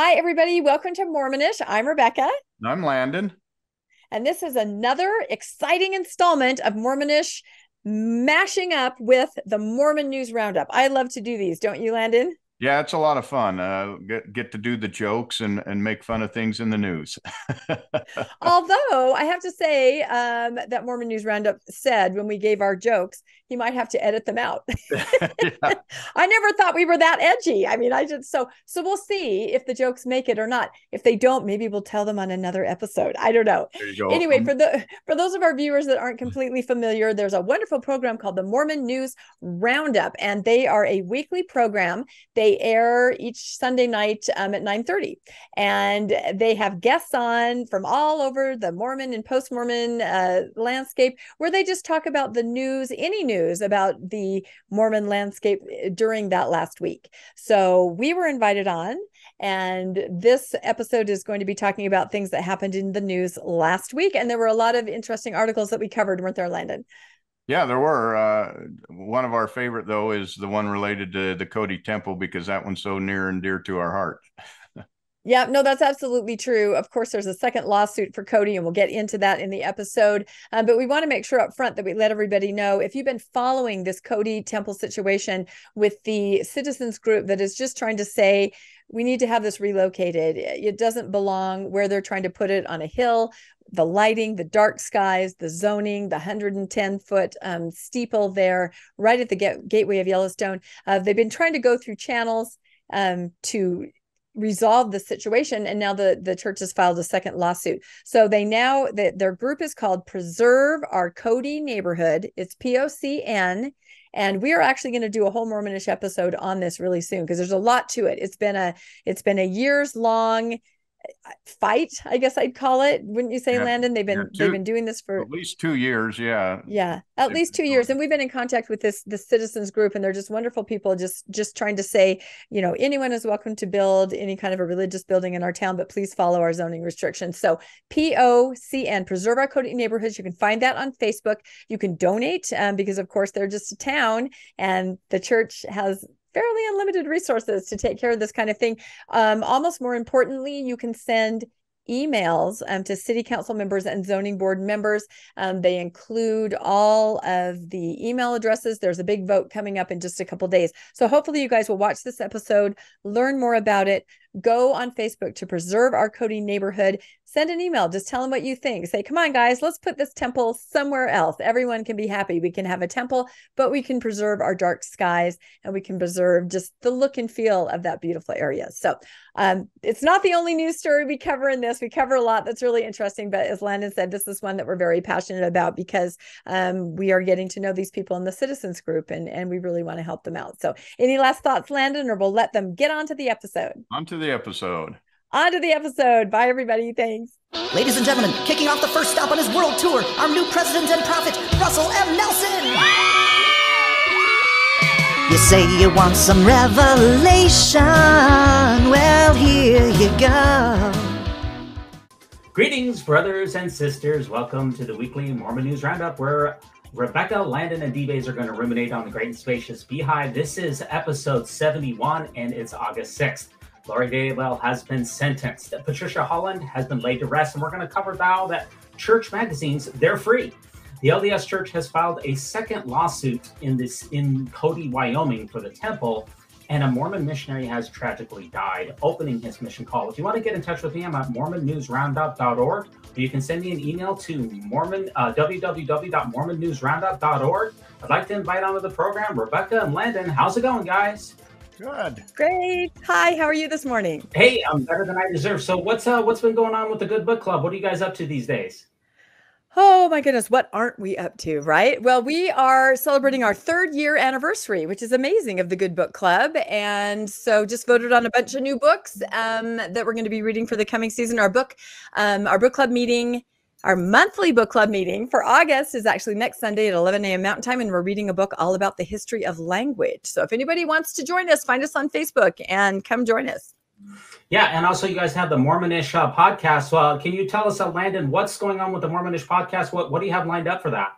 Hi, everybody. Welcome to Mormonish. I'm Rebecca, I'm Landon. and this is another exciting installment of Mormonish mashing up with the Mormon News Roundup. I love to do these, don't you, Landon? Yeah, it's a lot of fun. Get to do the jokes and make fun of things in the news. Although I have to say that Mormon News Roundup said when we gave our jokes, he might have to edit them out. Yeah, I never thought we were that edgy. I mean, I just so we'll see if the jokes make it or not. If they don't, maybe we'll tell them on another episode. I don't know. there you go. Anyway, for those of our viewers that aren't completely familiar, there's a wonderful program called the Mormon News Roundup, and they are a weekly program. They air each Sunday night at 9:30, and they have guests on from all over the Mormon and post-Mormon landscape, where they just talk about the news, any news about the Mormon landscape during that last week. So we were invited on, and this episode is going to be talking about things that happened in the news last week. And there were a lot of interesting articles that we covered, weren't there, Landon? Yeah, there were. One of our favorite though is the one related to the Cody Temple because that one's so near and dear to our heart. Yeah, no, that's absolutely true. Of course, there's a second lawsuit for Cody, and we'll get into that in the episode. But we want to make sure up front that we let everybody know, if you've been following this Cody Temple situation with the citizens group that is just trying to say, we need to have this relocated. It doesn't belong where they're trying to put it, on a hill. The lighting, the dark skies, the zoning, the 110-foot steeple there right at the gateway of Yellowstone. They've been trying to go through channels to resolve the situation, and now the church has filed a second lawsuit. So their group is called Preserve Our Cody Neighborhood. It's POCN, and we are actually going to do a whole Mormonish episode on this really soon, because there's a lot to it. It's been a years long fight, I guess I'd call it, wouldn't you say, Yeah, Landon? They've yeah, been doing this for at least 2 years. Yeah. at least 2 years, and we've been in contact with this citizens group, and they're just wonderful people, just trying to say, anyone is welcome to build any kind of a religious building in our town, but please follow our zoning restrictions. So POCN, Preserve Our Cody Neighborhoods. You can find that on Facebook. You can donate, because of course they're just a town, and the church has fairly unlimited resources to take care of this kind of thing. Almost more importantly, you can send emails to city council members and zoning board members. They include all of the email addresses. There's a big vote coming up in just a couple days. So hopefully you guys will watch this episode, learn more about it. Go on Facebook to Preserve Our Cody Neighborhood. Send an email. Just tell them what you think. Say, come on, guys, let's put this temple somewhere else. Everyone can be happy. We can have a temple, but we can preserve our dark skies, and we can preserve just the look and feel of that beautiful area. So it's not the only news story we cover in this. We cover a lot that's really interesting. But as Landon said, this is one that we're very passionate about, because we are getting to know these people in the citizens group, and we really want to help them out. So any last thoughts, Landon, or we'll let them get on to the episode? On to the episode. On to the episode. Bye, everybody. Thanks. Ladies and gentlemen, kicking off the first stop on his world tour, our new president and prophet, Russell M. Nelson. You say you want some revelation. Well, here you go. Greetings, brothers and sisters. Welcome to the weekly Mormon News Roundup, where Rebecca, Landon, and D-Bays are going to ruminate on the great and spacious beehive. This is episode 71, and it's August 6th. Lori Daybell has been sentenced. Patricia Holland has been laid to rest, and we're going to cover now that church magazines, they're free. The LDS Church has filed a second lawsuit in Cody, Wyoming for the temple, and a Mormon missionary has tragically died opening his mission call. If you want to get in touch with me, I'm at mormonnewsroundup.org, or you can send me an email to www.mormonnewsroundup.org. I'd like to invite onto the program Rebecca and Landon. How's it going, guys? Good. Great. Hi, how are you this morning? Hey, I'm better than I deserve. So what's been going on with the Good Book Club? What are you guys up to these days? Oh my goodness, what aren't we up to, right? Well, we are celebrating our 3rd year anniversary, which is amazing, of the Good Book Club. And so just voted on a bunch of new books that we're going to be reading for the coming season. Our book club meeting, our monthly book club meeting for August, is actually next Sunday at 11 a.m. Mountain Time, and we're reading a book all about the history of language. So if anybody wants to join us, find us on Facebook and come join us. Yeah, and also you guys have the Mormonish podcast. Can you tell us, Landon, what's going on with the Mormonish podcast? What do you have lined up for that?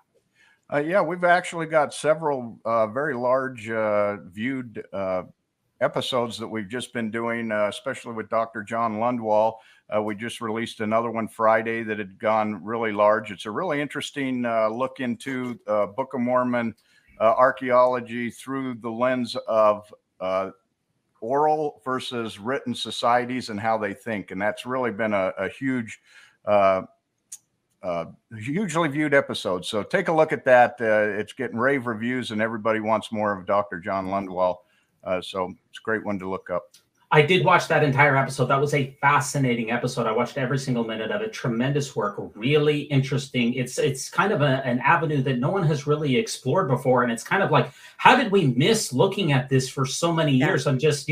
Yeah, we've actually got several very large viewed episodes that we've just been doing, especially with Dr. John Lundwall. We just released another one Friday that had gone really large. It's a really interesting look into Book of Mormon archaeology through the lens of oral versus written societies and how they think. And that's really been a huge, hugely viewed episode. So take a look at that. It's getting rave reviews and everybody wants more of Dr. John Lundwall. So it's a great one to look up. I did watch that entire episode. That was a fascinating episode. I watched every single minute of it. Tremendous work, really interesting. It's kind of an avenue that no one has really explored before. And it's kind of like, how did we miss looking at this for so many years? I'm just,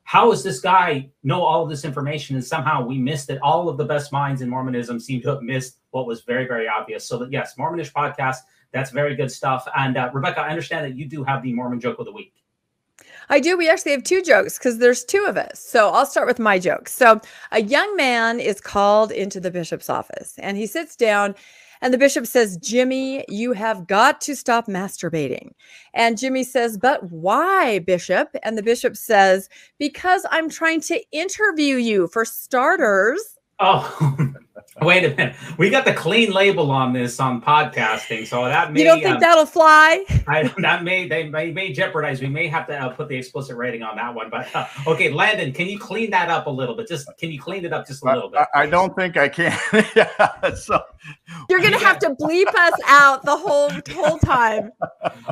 how does this guy know all of this information? And somehow we missed it. All of the best minds in Mormonism seem to have missed what was very, very obvious. So that, yes, Mormonish podcast, that's very good stuff. And Rebecca, I understand that you do have the Mormon joke of the week. I do. We actually have two jokes because there's two of us. So I'll start with my joke. So a young man is called into the bishop's office and he sits down and the bishop says, "Jimmy, you have got to stop masturbating." And Jimmy says, "But why, bishop?" And the bishop says, "Because I'm trying to interview you for starters." Oh, wait a minute. We got the clean label on this on podcasting. So that may, you don't think that'll fly? They may jeopardize. We may have to put the explicit rating on that one. But okay, Landon, can you clean that up a little bit? Can you clean it up just a little bit? I don't think I can. Yeah, so you're gonna have to bleep us out the whole time.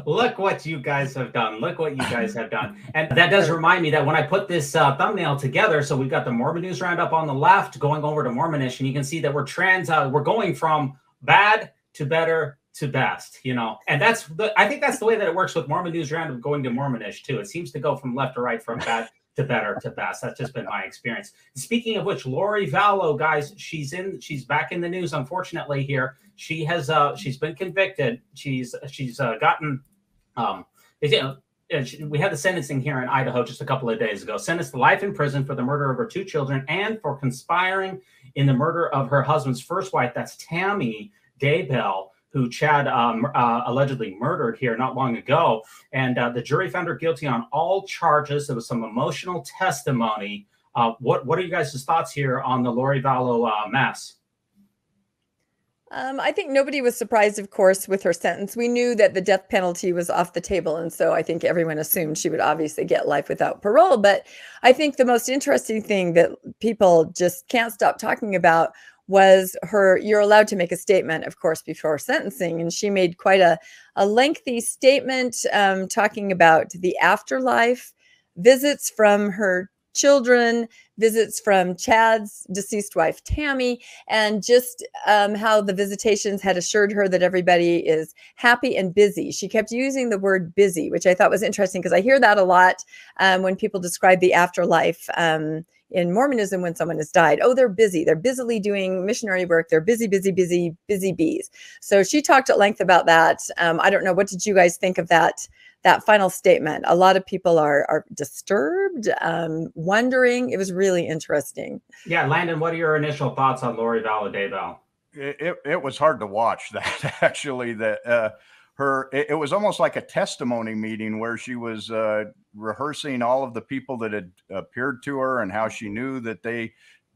Look what you guys have done. Look what you guys have done. And that does remind me that when I put this thumbnail together, so we've got the Mormon News Roundup on the left, going over to Mormonish, and you can see that we're going from bad to better to best, and I think that's the way that it works with Mormon News Roundup going to Mormonish too. It seems to go from left to right, from bad to better to best. That's just been my experience. Speaking of which, Lori Vallow, guys, she's back in the news, unfortunately. Here, she's been convicted. She's gotten we had the sentencing here in Idaho just a couple of days ago. Sentenced to life in prison for the murder of her two children and for conspiring in the murder of her husband's first wife. That's Tammy Daybell, who Chad allegedly murdered here not long ago. And the jury found her guilty on all charges. There was some emotional testimony. What are you guys' thoughts here on the Lori Vallow mess? I think nobody was surprised, of course, with her sentence. We knew that the death penalty was off the table. And so I think everyone assumed she would obviously get life without parole. But I think the most interesting thing that people just can't stop talking about was you're allowed to make a statement, of course, before sentencing. And she made quite a lengthy statement talking about the afterlife, visits from her children, visits from Chad's deceased wife, Tammy, and just how the visitations had assured her that everybody is happy and busy. She kept using the word busy, which I thought was interesting because I hear that a lot when people describe the afterlife in Mormonism when someone has died. Oh, they're busy. They're busily doing missionary work. They're busy bees. So she talked at length about that. I don't know. What did you guys think of that final statement? A lot of people are disturbed, wondering. It was really interesting. Yeah, Landon, what are your initial thoughts on Lori Vallow Daybell? It was hard to watch that, actually. It was almost like a testimony meeting where she was rehearsing all of the people that had appeared to her and how she knew that they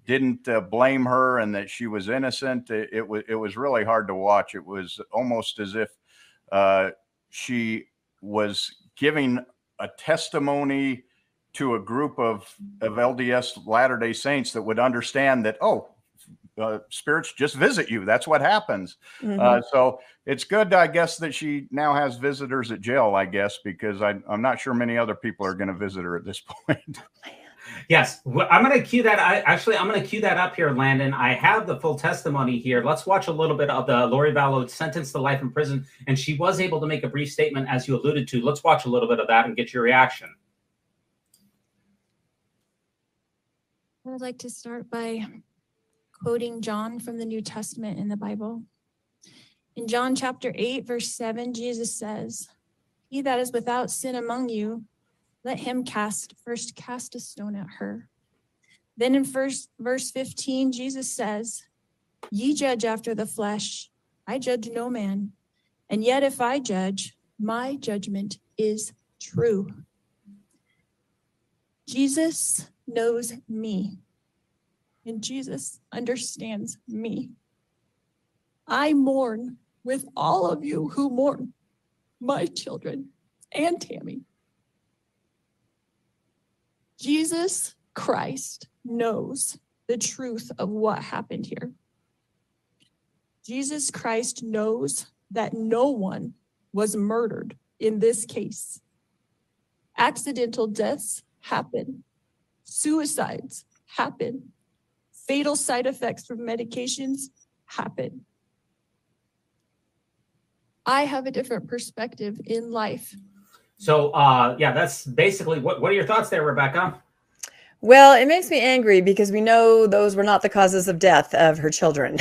didn't blame her and that she was innocent. It was really hard to watch. It was almost as if she was giving a testimony to a group of LDS Latter-day Saints that would understand that, spirits just visit you. That's what happens. Mm-hmm. So it's good, I guess, that she now has visitors at jail, I guess, because I'm not sure many other people are going to visit her at this point. Yes, I'm going to cue that. I'm going to cue that up here, Landon. I have the full testimony here. Let's watch a little bit of the Lori Vallow sentenced to life in prison. And she was able to make a brief statement, as you alluded to. Let's watch a little bit of that and get your reaction. I would like to start by quoting John from the New Testament in the Bible. In John chapter 8, verse 7, Jesus says, "He that is without sin among you, let him first cast a stone at her." Then in verse 15, Jesus says, "Ye judge after the flesh, I judge no man. And yet if I judge, my judgment is true." 1 John 1:17 says, "He that is without sin among you, let him cast a stone at her." Then in verse 15, Jesus says, "Ye judge after the flesh, I judge no man. And yet if I judge, my judgment is true." 1 John 1:17 says, "Ye judge after the flesh, I judge no man. And yet if I judge, my judgment is true." Jesus knows me, and Jesus understands me. I mourn with all of you who mourn, my children and Tammy. Jesus Christ knows the truth of what happened here. Jesus Christ knows that no one was murdered in this case. Accidental deaths happen. Suicides happen. Fatal side effects from medications happen. I have a different perspective in life. So, yeah, that's basically what are your thoughts there, Rebecca? Well, it makes me angry because we know those were not the causes of death of her children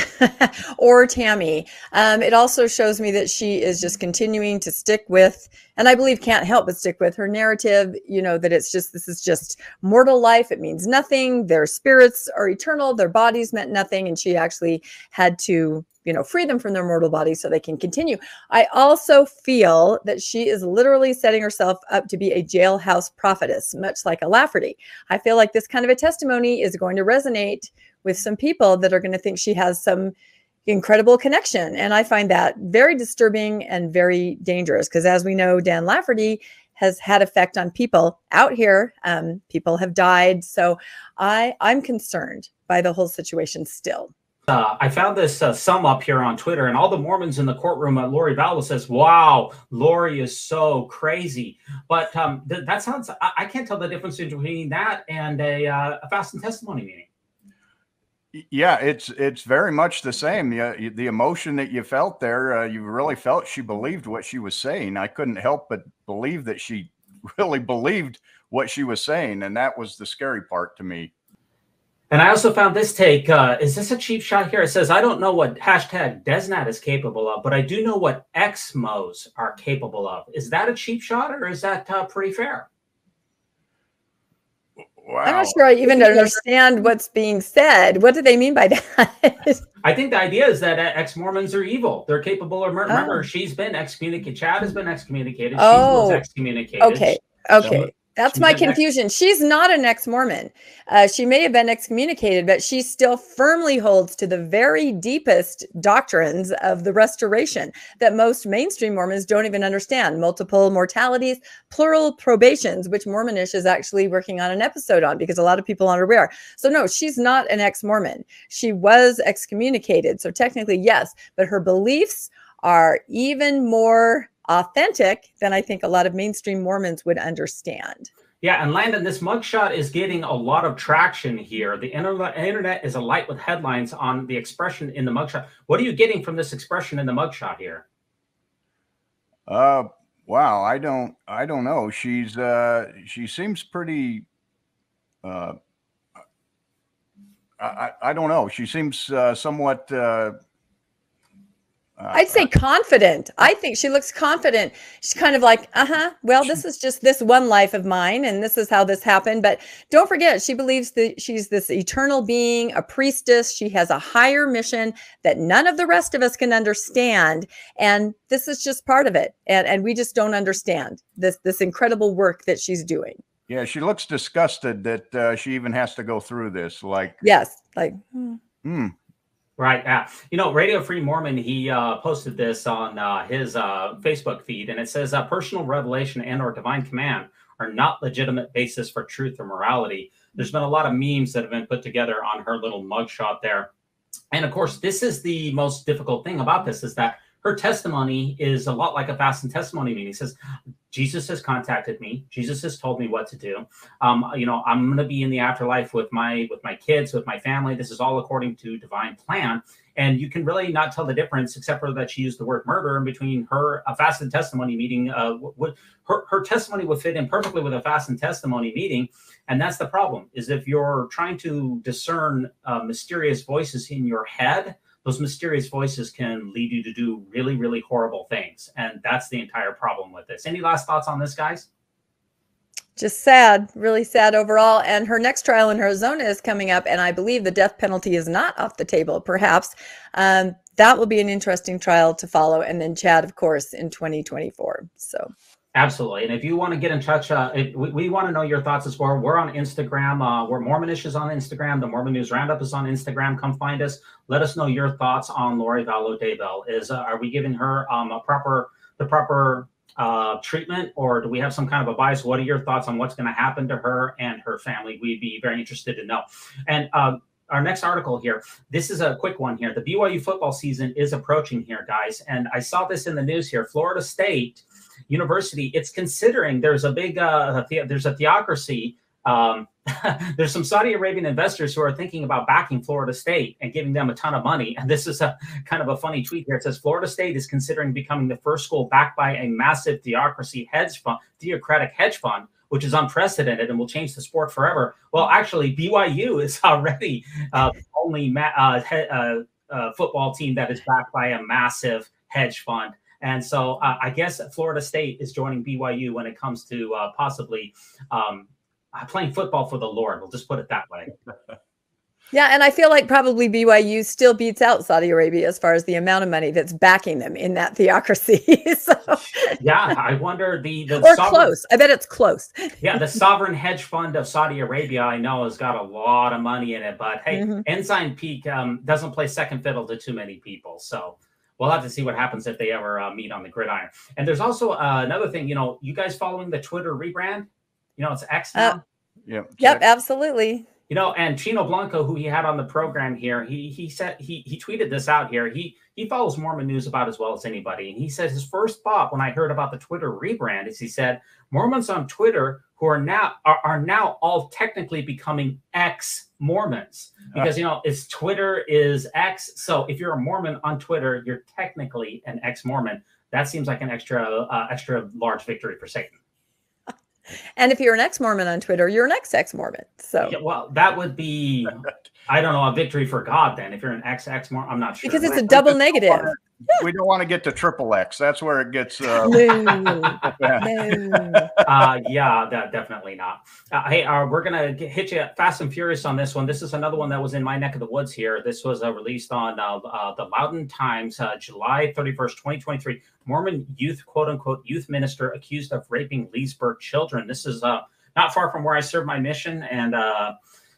or Tammy. It also shows me that she is just continuing to stick with, and I believe can't help but stick with her narrative, you know, that this is just mortal life. It means nothing. Their spirits are eternal. Their bodies meant nothing. And she actually had to, you know, free them from their mortal bodies so they can continue. I also feel that she is literally setting herself up to be a jailhouse prophetess, much like a Lafferty. I feel like this kind of a testimony is going to resonate with some people that are going to think she has some incredible connection. And I find that very disturbing and very dangerous because, as we know, Dan Lafferty has had effect on people out here. People have died. So I'm concerned by the whole situation still. I found this sum up here on Twitter, and all the Mormons in the courtroom at Lori Vallow says, wow, Lori is so crazy. But that sounds, I can't tell the difference between that and a fast and testimony meeting. Yeah, it's very much the same. The emotion that you felt there, you really felt she believed what she was saying. I couldn't help but believe that she really believed what she was saying. And that was the scary part to me. And I also found this take. Is this a cheap shot here? It says, I don't know what hashtag Desnat is capable of, but I do know what Exmos are capable of. Is that a cheap shot, or is that pretty fair? Wow. I'm not sure I even understand what's being said. What do they mean by that? I think the idea is that ex-Mormons are evil. They're capable of murder. Remember, she's been excommunicated. Chad has been excommunicated. She was excommunicated. Okay. That's my confusion. She's not an ex-Mormon. She may have been excommunicated, but she still firmly holds to the very deepest doctrines of the restoration that most mainstream Mormons don't even understand. Multiple mortalities, plural probations, which Mormonish is actually working on an episode on because a lot of people aren't aware. So no, she's not an ex-Mormon. She was excommunicated. So technically, yes, but her beliefs are even more authentic than I think a lot of mainstream Mormons would understand. Yeah, and Landon, this mugshot is getting a lot of traction here. The internet is alight with headlines on the expression in the mugshot. What are you getting from this expression in the mugshot here? Wow, I don't know. She seems pretty. I don't know. She seems somewhat. I'd say confident. I think she looks confident. She's kind of like, well, this is just this one life of mine, and this is how this happened. But don't forget, she believes that she's this eternal being, a priestess. She has a higher mission that none of the rest of us can understand. And this is just part of it. And we just don't understand this incredible work that she's doing. Yeah, she looks disgusted that she even has to go through this. Like, yes, like, Right. You know, Radio Free Mormon, he posted this on his Facebook feed, and it says personal revelation and or divine command are not legitimate basis for truth or morality. There's been a lot of memes that have been put together on her little mugshot there. And of course, this is the most difficult thing about this, is that her testimony is a lot like a fast and testimony meeting. It says, Jesus has contacted me. Jesus has told me what to do. You know, I'm going to be in the afterlife with my kids, with my family. This is all according to divine plan. And you can really not tell the difference, except for that she used the word murder, in between a fast and testimony meeting. Her testimony would fit in perfectly with a fast and testimony meeting. And that's the problem, is if you're trying to discern mysterious voices in your head, those mysterious voices can lead you to do really, really horrible things. And that's the entire problem with this. Any last thoughts on this, guys? Just sad, really sad overall. And her next trial in Arizona is coming up, and I believe the death penalty is not off the table, perhaps. That will be an interesting trial to follow. And then Chad, of course, in 2024. So Absolutely. And if you want to get in touch, we want to know your thoughts as well. We're on Instagram. We're Mormonish is on Instagram. The Mormon News Roundup is on Instagram. Come find us. Let us know your thoughts on Lori Vallow Daybell. Are we giving her the proper treatment, or do we have some kind of a bias? What are your thoughts on what's going to happen to her and her family? We'd be very interested to know. And our next article here, this is a quick one here. The BYU football season is approaching here, guys. And I saw this in the news here. Florida State University, it's considering there's a big there's a theocracy. There's some Saudi Arabian investors who are thinking about backing Florida State and giving them a ton of money. And this is a kind of a funny tweet here. It says Florida State is considering becoming the first school backed by a massive theocracy theocratic hedge fund, which is unprecedented and will change the sport forever. Well, actually, BYU is already only football team that is backed by a massive hedge fund. And so I guess Florida State is joining BYU when it comes to possibly playing football for the Lord. We'll just put it that way. Yeah, and I feel like probably BYU still beats out Saudi Arabia as far as the amount of money that's backing them in that theocracy. So, yeah, I wonder or close. I bet it's close. Yeah, the sovereign hedge fund of Saudi Arabia, I know, has got a lot of money in it. But hey, Ensign Peak doesn't play second fiddle to too many people. So we'll have to see what happens if they ever meet on the gridiron. And there's also another thing, you guys following the Twitter rebrand? It's X now. Yep, absolutely. And Chino Blanco, who he had on the program here, he said he tweeted this out here. He follows Mormon news about as well as anybody. And he said his first thought when I heard about the Twitter rebrand is he said Mormons on Twitter who are now all technically becoming ex-Mormons because it's Twitter is X. So if you're a Mormon on Twitter, you're technically an ex-Mormon. That seems like an extra large victory for Satan. And if you're an ex-Mormon on Twitter, you're an ex-Mormon. So yeah, well, that would be, I don't know, a victory for God then. If you're an ex-Mormon, I'm not sure. Because it's a double negative. We don't want to get to triple X. That's where it gets. No. Yeah, definitely not. Hey, we're going to hit you fast and furious on this one. This is another one that was in my neck of the woods here. This was released on the Loudoun Times, July 31st, 2023. Mormon youth, quote unquote, youth minister accused of raping Leesburg children. This is not far from where I serve my mission. And,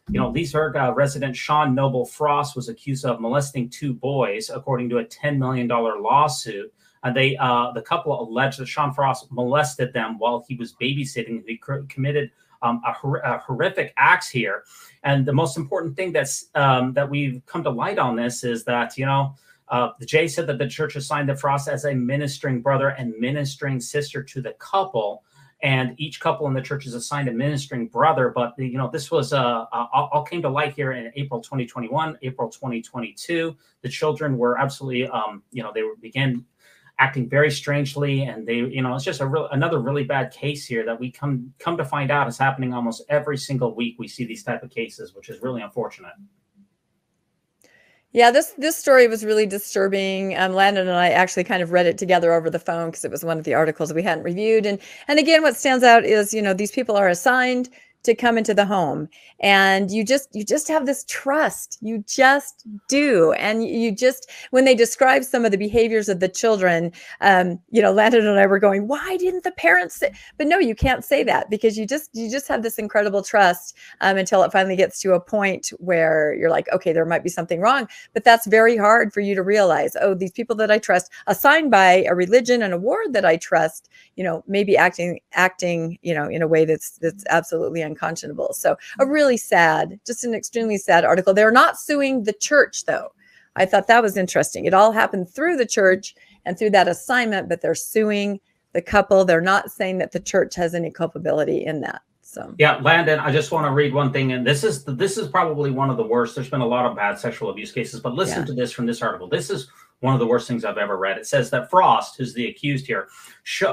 Leesburg resident Sean Noble Frost was accused of molesting 2 boys, according to a $10 million lawsuit. The couple alleged that Sean Frost molested them while he was babysitting. He committed a horrific acts here. And the most important thing that we've come to light on this is that, the Jay said that the church assigned the Frost as a ministering brother and ministering sister to the couple. And each couple in the church is assigned a ministering brother. But, this was all came to light here in April 2021, April 2022. The children were absolutely, they began acting very strangely. And it's just another really bad case here that we come to find out is happening almost every single week. We see these type of cases, which is really unfortunate. Yeah, this story was really disturbing. Landon and I actually kind of read it together over the phone because it was one of the articles we hadn't reviewed. And again, what stands out is, these people are assigned to come into the home, and you just have this trust. You just do. And when they describe some of the behaviors of the children, Landon and I were going, why didn't the parents say? But no, you can't say that because you just have this incredible trust until it finally gets to a point where you're like, okay, there might be something wrong. But that's very hard for you to realize, oh, these people that I trust, assigned by a religion and a ward that I trust, maybe acting, in a way that's absolutely unconscionable. So just an extremely sad article. They're not suing the church, though. I thought that was interesting. It all happened through the church and through that assignment, but they're suing the couple. They're not saying that the church has any culpability in that. So yeah, Landon, I just want to read one thing, and this is probably one of the worst. There's been a lot of bad sexual abuse cases, but listen to this from this article. This is one of the worst things I've ever read. It says that Frost, who's the accused here,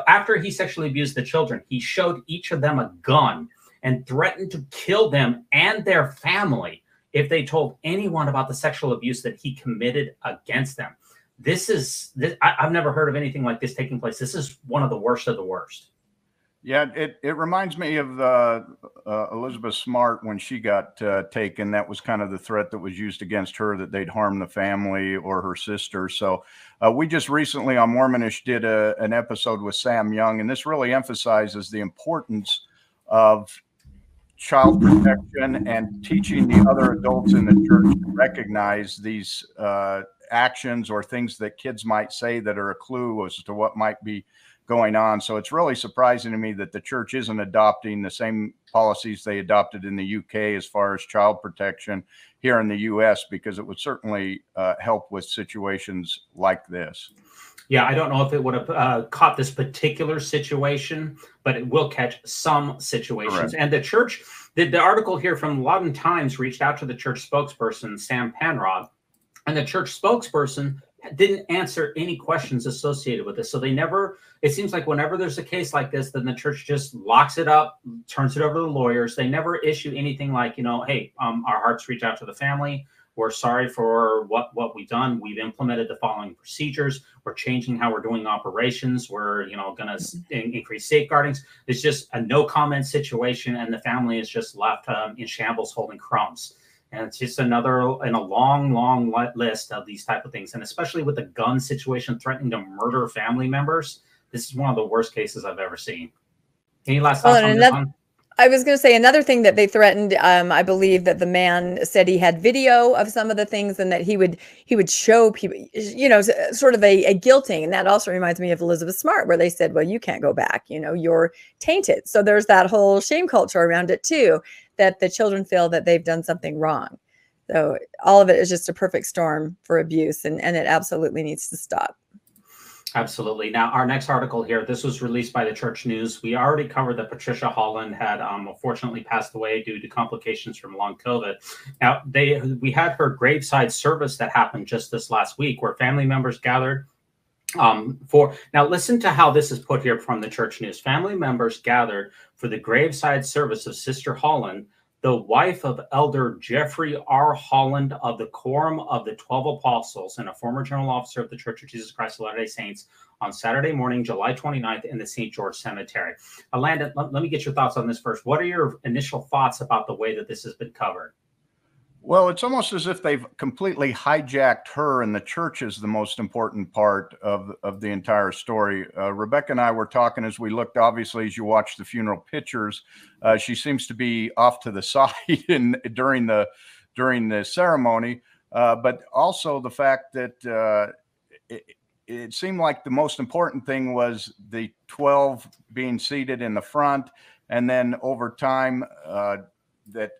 after he sexually abused the children, he showed each of them a gun and threatened to kill them and their family if they told anyone about the sexual abuse that he committed against them. I've never heard of anything like this taking place. This is one of the worst of the worst. Yeah, it reminds me of Elizabeth Smart when she got taken. That was kind of the threat that was used against her, that they'd harm the family or her sister. So we just recently on Mormonish did an episode with Sam Young, and this really emphasizes the importance of child protection and teaching the other adults in the church to recognize these actions or things that kids might say that are a clue as to what might be going on. So it's really surprising to me that the church isn't adopting the same policies they adopted in the UK as far as child protection here in the US, because it would certainly help with situations like this. Yeah, I don't know if it would have caught this particular situation, but it will catch some situations. Correct. And the church, the article here from London Times reached out to the church spokesperson, Sam Panrod, and the church spokesperson didn't answer any questions associated with this. So they never, it seems like whenever there's a case like this, then the church just locks it up, turns it over to the lawyers. They never issue anything like, you know, hey, our hearts reach out to the family. We're sorry for what we've done. We've implemented the following procedures. We're changing how we're doing operations. We're, you know, going to increase safeguardings. It's just a no comment situation, and the family is just left in shambles holding crumbs. And it's just another in a long, long list of these type of things. And especially with the gun situation threatening to murder family members, this is one of the worst cases I've ever seen. Any last thoughts on this one? I was going to say another thing that they threatened. I believe that the man said he had video of some of the things, and that he would show people, you know, sort of a guilting. And that also reminds me of Elizabeth Smart, where they said, well, you can't go back, you know, you're tainted. So there's that whole shame culture around it too, that the children feel that they've done something wrong. So all of it is just a perfect storm for abuse, and it absolutely needs to stop. Absolutely. Now, our next article here, this was released by the Church News. We already covered that Patricia Holland had unfortunately passed away due to complications from long COVID. Now, we had her graveside service that happened just this last week, where family members gathered now listen to how this is put here from the Church News. Family members gathered for the graveside service of Sister Holland, the wife of Elder Jeffrey R. Holland of the Quorum of the 12 Apostles and a former general officer of the Church of Jesus Christ of Latter-day Saints, on Saturday morning, July 29th, in the St. George Cemetery. Landon, let me get your thoughts on this first. What are your initial thoughts about the way that this has been covered? Well, it's almost as if they've completely hijacked her, and the church is the most important part of the entire story. Rebecca and I were talking as we looked, obviously, as you watch the funeral pictures, she seems to be off to the side during the ceremony, but also the fact that it seemed like the most important thing was the 12 being seated in the front, and then over time that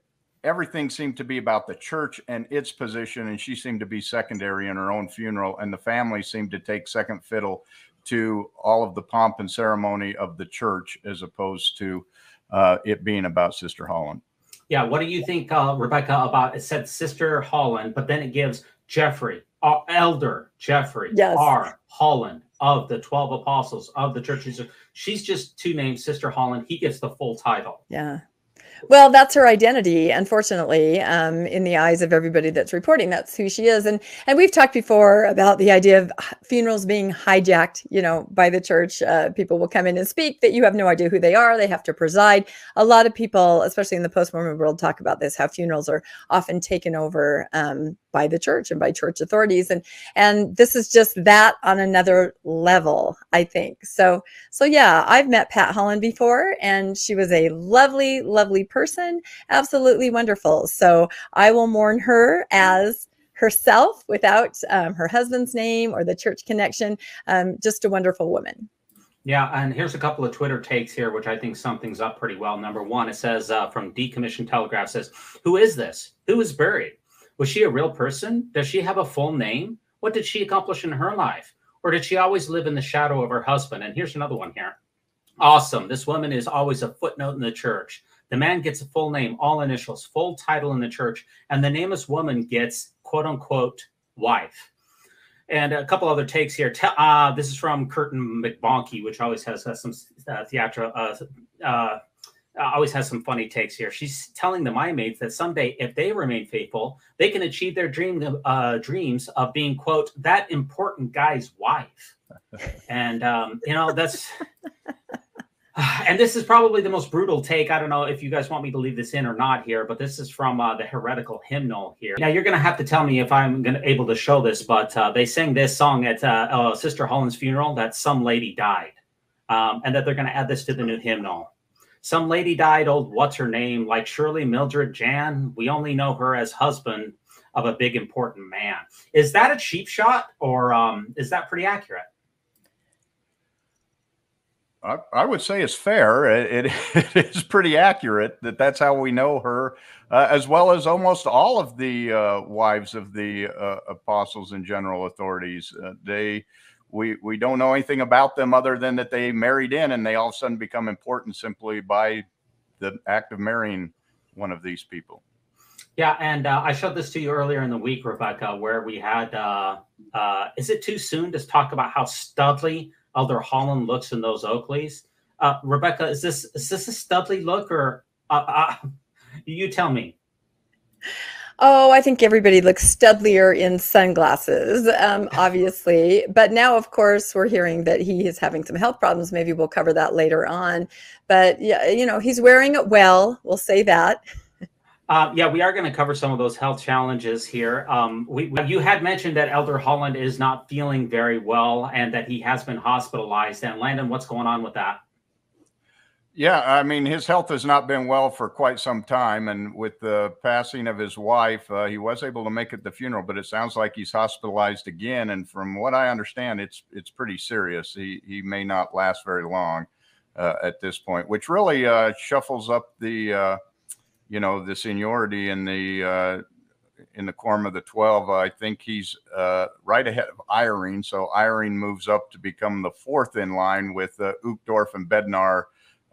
everything seemed to be about the church and its position, and she seemed to be secondary in her own funeral, and the family seemed to take second fiddle to all of the pomp and ceremony of the church, as opposed to it being about Sister Holland. Yeah, what do you think, Rebecca, about it? Said Sister Holland, but then it gives Jeffrey, Elder Jeffrey R. Holland of the 12 Apostles of the Church. She's just two names, Sister Holland. He gets the full title. Yeah. Well, that's her identity, unfortunately, in the eyes of everybody that's reporting. That's who she is. And we've talked before about the idea of funerals being hijacked, you know, by the church. People will come in and speak that you have no idea who they are. They have to preside. A lot of people, especially in the post-Mormon world, talk about this, how funerals are often taken over by the church and by church authorities. And this is just that on another level, I think. So yeah, I've met Pat Holland before, and she was a lovely, lovely person, absolutely wonderful. So I will mourn her as herself without her husband's name or the church connection. Just a wonderful woman. Yeah, and here's a couple of Twitter takes here, which I think sum things up pretty well. Number one, it says from Decommissioned Telegraph says, "Who is this? Who is buried? Was she a real person? Does she have a full name? What did she accomplish in her life? Or did she always live in the shadow of her husband?" And here's another one here. "Awesome. This woman is always a footnote in the church. The man gets a full name, all initials, full title in the church, and the nameless woman gets, quote unquote, wife." And a couple other takes here. This is from Curtin McBonky, which always has some always has some funny takes here. She's telling the Maids that someday, if they remain faithful, they can achieve their dreams of being, quote, that important guy's wife. And, you know, that's... And this is probably the most brutal take. I don't know if you guys want me to leave this in or not here, but this is from the heretical hymnal here. Now, you're going to have to tell me if I'm able to show this, but they sang this song at Sister Holland's funeral, that some lady died, and that they're going to add this to the new hymnal. Some lady died, old what's her name, like Shirley Mildred Jan. We only know her as husband of a big important man. Is that a cheap shot, or is that pretty accurate? I would say it's fair. It is pretty accurate that's how we know her, as well as almost all of the wives of the apostles and general authorities. We don't know anything about them other than that they married in, and they all of a sudden become important simply by the act of marrying one of these people. Yeah, and I showed this to you earlier in the week, Rebecca, where we had, is it too soon to talk about how studly Elder Holland looks in those Oakleys? Rebecca, is this a studly look, or you tell me? Oh, I think everybody looks studlier in sunglasses, obviously. But now, of course, we're hearing that he is having some health problems. Maybe we'll cover that later on. But yeah, you know, he's wearing it well. We'll say that. Yeah, we are going to cover some of those health challenges here. You had mentioned that Elder Holland is not feeling very well and that he has been hospitalized. And Landon, what's going on with that? Yeah, I mean, his health has not been well for quite some time. And with the passing of his wife, he was able to make it to the funeral, but it sounds like he's hospitalized again. And from what I understand, it's pretty serious. He may not last very long at this point, which really shuffles up the the seniority in the quorum of the 12. I think he's right ahead of Irene. So Irene moves up to become the fourth in line with Uchtdorf and Bednar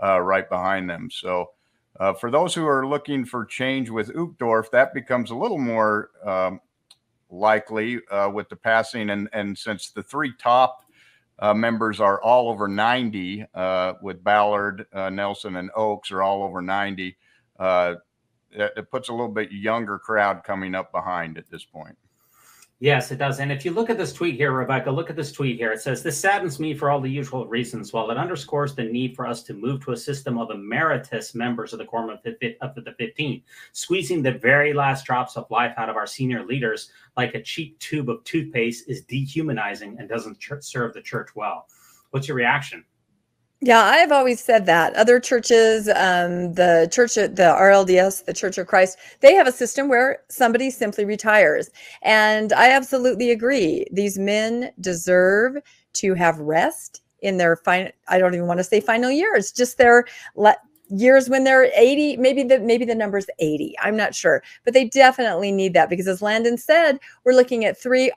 right behind them. So for those who are looking for change with Uchtdorf, that becomes a little more likely with the passing. And since the three top members are all over 90, with Ballard, Nelson, and Oakes are all over 90, it puts a little bit younger crowd coming up behind at this point. Yes, it does. And if you look at this tweet here, Rebecca, look at this tweet here. It says, "This saddens me for all the usual reasons. While it underscores the need for us to move to a system of emeritus members of the Quorum of the 15, squeezing the very last drops of life out of our senior leaders like a cheap tube of toothpaste is dehumanizing and doesn't serve the church well." What's your reaction? Yeah, I've always said that. Other churches, the church, the RLDS, the Church of Christ, they have a system where somebody simply retires. And I absolutely agree. These men deserve to have rest in their I don't even want to say final years, just their years when they're 80, maybe the number's 80. I'm not sure, but they definitely need that because, as Landon said, we're looking at three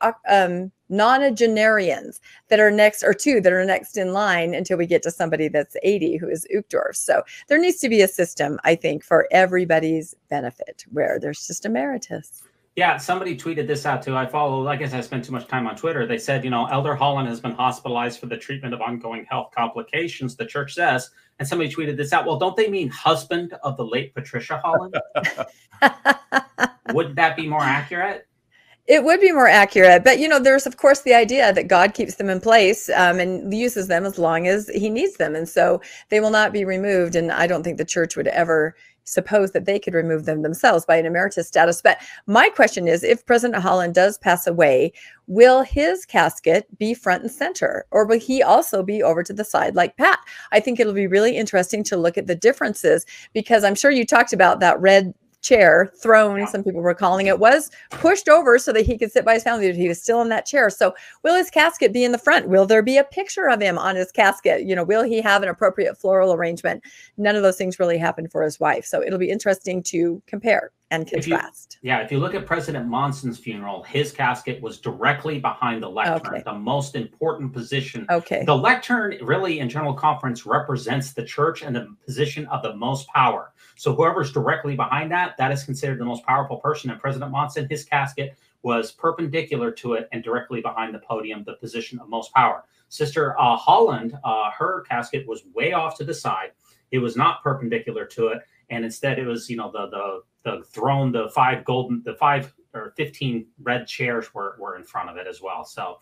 nonagenarians that are next, or two that are next in line until we get to somebody that's 80, who is Uchtdorf. So there needs to be a system, I think, for everybody's benefit where there's just emeritus. Yeah, somebody tweeted this out too. I follow, I guess I spent too much time on Twitter. They said, Elder Holland has been hospitalized for the treatment of ongoing health complications, the church says. And somebody tweeted this out. Well, don't they mean husband of the late Patricia Holland? Wouldn't that be more accurate? It would be more accurate. But, there's, of course, the idea that God keeps them in place and uses them as long as he needs them. And so they will not be removed. And I don't think the church would ever suppose that they could remove them themselves by an emeritus status. But my question is, if President Holland does pass away, will his casket be front and center, or will he also be over to the side like Pat? I think it'll be really interesting to look at the differences, because I'm sure you talked about that red chair, throne, some people were calling it, was pushed over so that he could sit by his family. He was still in that chair. So will his casket be in the front? Will there be a picture of him on his casket? Will he have an appropriate floral arrangement? None of those things really happened for his wife. So it'll be interesting to compare and contrast. If you look at President Monson's funeral, his casket was directly behind the lectern, the most important position. The lectern really in General Conference represents the church and the position of the most power. So whoever's directly behind that is considered the most powerful person. And President Monson, his casket was perpendicular to it and directly behind the podium, the position of most power. Sister Holland, her casket was way off to the side. It was not perpendicular to it. And instead it was, the throne, the 5 or 15 red chairs were in front of it as well. So,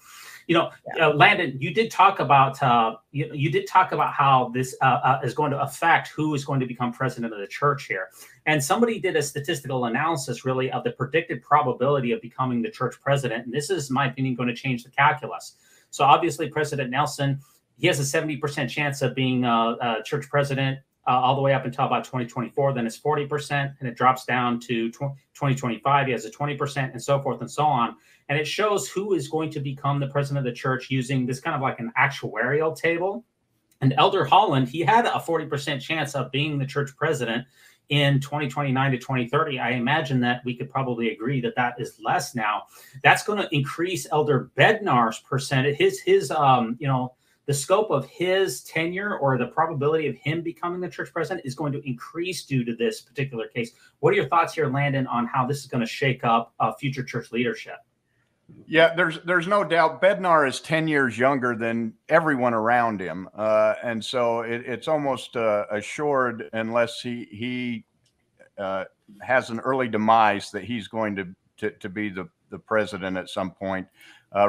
Landon, you did talk about you did talk about how this is going to affect who is going to become president of the church here. And somebody did a statistical analysis really of the predicted probability of becoming the church president. And this is, in my opinion, going to change the calculus. So obviously, President Nelson, he has a 70% chance of being a church president all the way up until about 2024. Then it's 40%, and it drops down to 2025. He has a 20%, and so forth and so on. And it shows who is going to become the president of the church using this kind of like an actuarial table. And Elder Holland, he had a 40% chance of being the church president in 2029 to 2030. I imagine that we could probably agree that that is less now. That's going to increase Elder Bednar's percentage, the scope of his tenure or the probability of him becoming the church president is going to increase due to this particular case. What are your thoughts here, Landon, on how this is going to shake up future church leadership? Yeah, there's no doubt Bednar is 10 years younger than everyone around him. And so it's almost assured, unless he has an early demise, that he's going to be the president at some point.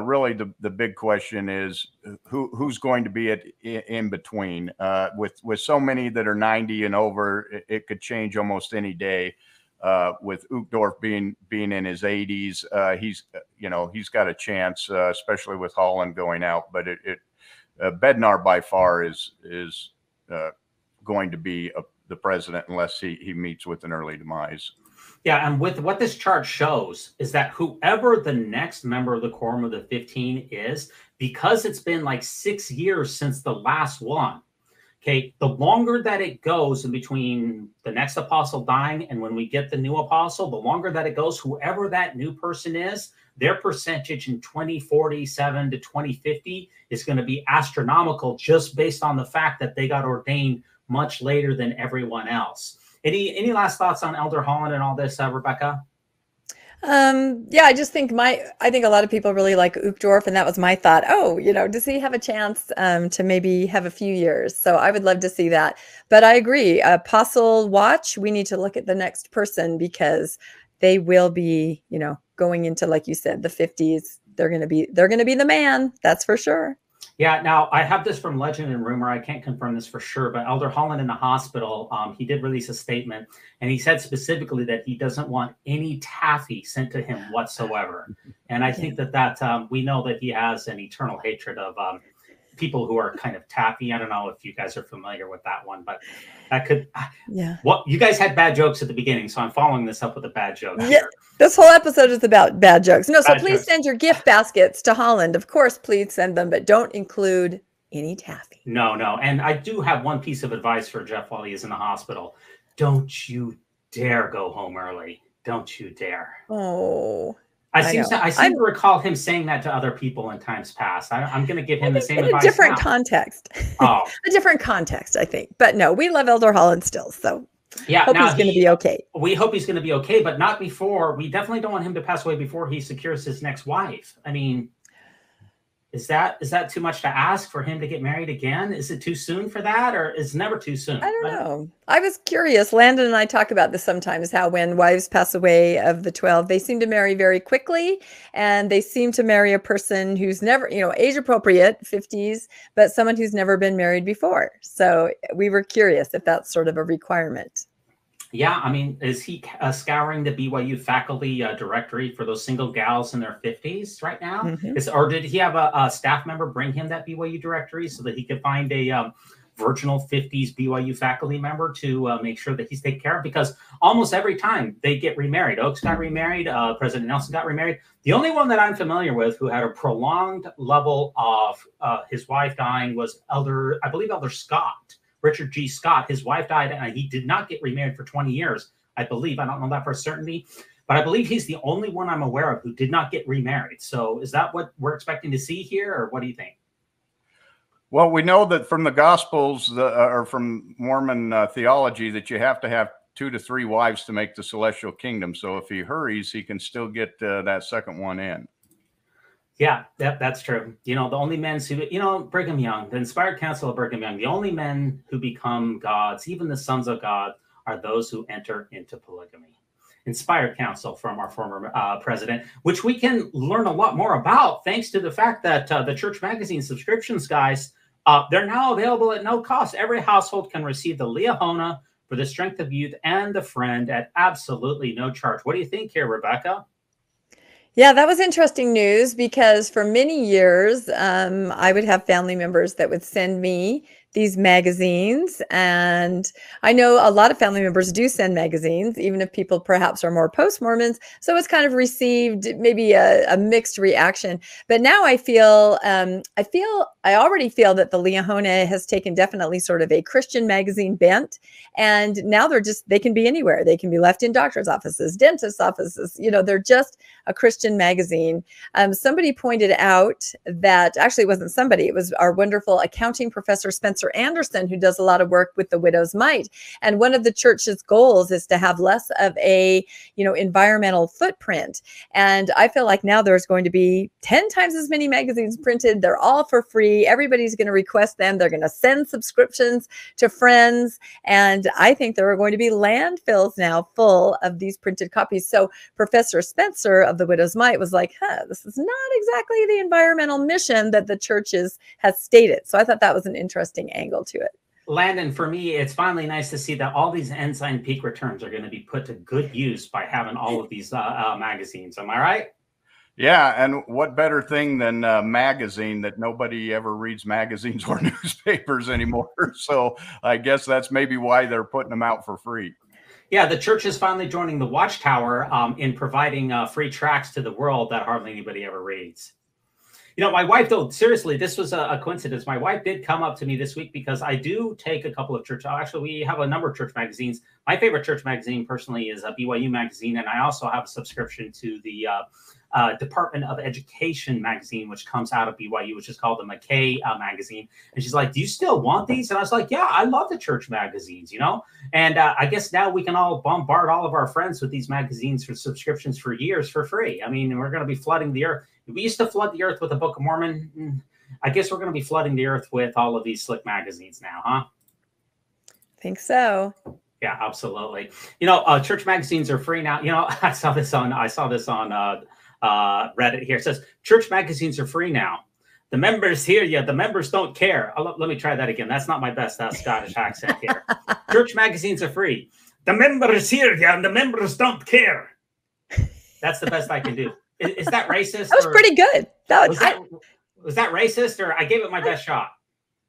Really, the big question is who's going to be in between. With so many that are 90 and over, it could change almost any day. With Uchtdorf being in his 80s, he's got a chance, especially with Holland going out. But Bednar by far is going to be the president unless he meets with an early demise. Yeah, and with what this chart shows is that whoever the next member of the Quorum of the 15 is, because it's been like 6 years since the last one, okay, the longer that it goes in between the next apostle dying and when we get the new apostle, the longer that it goes, whoever that new person is, their percentage in 2047 to 2050 is going to be astronomical just based on the fact that they got ordained much later than everyone else. Any last thoughts on Elder Holland and all this, Rebecca? Yeah, I just think I think a lot of people really like Uchtdorf, and that was my thought. Oh, does he have a chance to maybe have a few years? So I would love to see that. But I agree, Apostle Watch, we need to look at the next person because they will be, going into, like you said, the 50s. They're going to be the man. That's for sure. Yeah, now I have this from legend and rumor. I can't confirm this for sure, but Elder Holland in the hospital, he did release a statement, and he said specifically that he doesn't want any taffy sent to him whatsoever. And I think that we know that he has an eternal hatred of people who are kind of taffy. I don't know if you guys are familiar with that one, but that could. Yeah. Well, you guys had bad jokes at the beginning, so I'm following this up with a bad joke. Yeah. This whole episode is about bad jokes. No, so please send your gift baskets to Holland. Of course, please send them, but don't include any taffy. No. And I do have one piece of advice for Jeff while he is in the hospital. Don't you dare go home early. Don't you dare. Oh. I seem to recall him saying that to other people in times past. I'm going to give him the same advice. In a different context. Oh. A different context, I think. But no, we love Elder Holland still, so. Yeah, hope he's going to be okay. We hope he's going to be okay, but not before. We definitely don't want him to pass away before he secures his next wife. I mean, is that too much to ask for him to get married again? Is it too soon for that, or is it never too soon? I don't know. I was curious. Landon and I talk about this sometimes, how when wives pass away of the 12, they seem to marry very quickly, and they seem to marry a person who's never, age appropriate, 50s, but someone who's never been married before. So we were curious if that's sort of a requirement. Yeah, I mean, is he scouring the BYU faculty directory for those single gals in their 50s right now? Mm-hmm. Or did he have a staff member bring him that BYU directory so that he could find a virginal 50s BYU faculty member to make sure that he's taken care of? Because almost every time they get remarried, Oaks got remarried, President Nelson got remarried. The only one that I'm familiar with who had a prolonged level of his wife dying was Elder Scott. Richard G. Scott, his wife died, and he did not get remarried for 20 years, I believe. I don't know that for certainty, but I believe he's the only one I'm aware of who did not get remarried. So is that what we're expecting to see here, or what do you think? Well, we know that from the Gospels or from Mormon theology that you have to have 2 to 3 wives to make the celestial kingdom. So if he hurries, he can still get that second one in. Yeah, that's true. The only men who, Brigham Young, the Inspired Council of Brigham Young, the only men who become gods, even the sons of God, are those who enter into polygamy. inspired counsel from our former president, which we can learn a lot more about thanks to the fact that the church magazine subscriptions, guys, they're now available at no cost. Every household can receive the Liahona for the Strength of Youth and the Friend at absolutely no charge. What do you think here, Rebecca? Yeah, that was interesting news because for many years, I would have family members that would send me these magazines. And I know a lot of family members do send magazines, even if people perhaps are more post-Mormons. So it's kind of received maybe a mixed reaction. But now I already feel that the Liahona has taken definitely sort of a Christian magazine bent. And now they can be anywhere. They can be left in doctor's offices, dentist's offices. They're just a Christian magazine. Somebody pointed out that actually it wasn't somebody, it was our wonderful accounting professor, Spencer Anderson, who does a lot of work with the widow's mite. And one of the church's goals is to have less of a, environmental footprint. And I feel like now there's going to be 10 times as many magazines printed. They're all for free. Everybody's going to request them. They're going to send subscriptions to friends. And I think there are going to be landfills now full of these printed copies. So Professor Spencer of the widow's mite was like, this is not exactly the environmental mission that the church has stated. So I thought that was an interesting angle to it. Landon, for me, it's finally nice to see that all these Ensign Peak returns are going to be put to good use by having all of these magazines. Am I right? Yeah, and what better thing than a magazine that nobody ever reads magazines or newspapers anymore. So I guess that's maybe why they're putting them out for free. Yeah, the church is finally joining the Watchtower in providing free tracts to the world that hardly anybody ever reads. My wife, though, seriously, this was a coincidence. My wife did come up to me this week because I do take a couple of church. Actually, we have a number of church magazines. My favorite church magazine personally is a BYU magazine. And I also have a subscription to the Department of Education magazine, which comes out of BYU, which is called the McKay magazine. And she's like, do you still want these? And I was like, yeah, I love the church magazines, And I guess now we can all bombard all of our friends with these magazines for subscriptions for years for free. I mean, we're going to be flooding the earth. We used to flood the earth with the Book of Mormon. I guess we're going to be flooding the earth with all of these slick magazines now, huh? I think so. Yeah, absolutely. Church magazines are free now. I saw this on Reddit here. It says church magazines are free now. The members hear you. The members don't care. Let me try that again. That's not my best Scottish accent here. Church magazines are free. The members hear you and the members don't care. That's the best I can do. Is that racist? That was pretty good. Was that racist, or I gave it my best shot?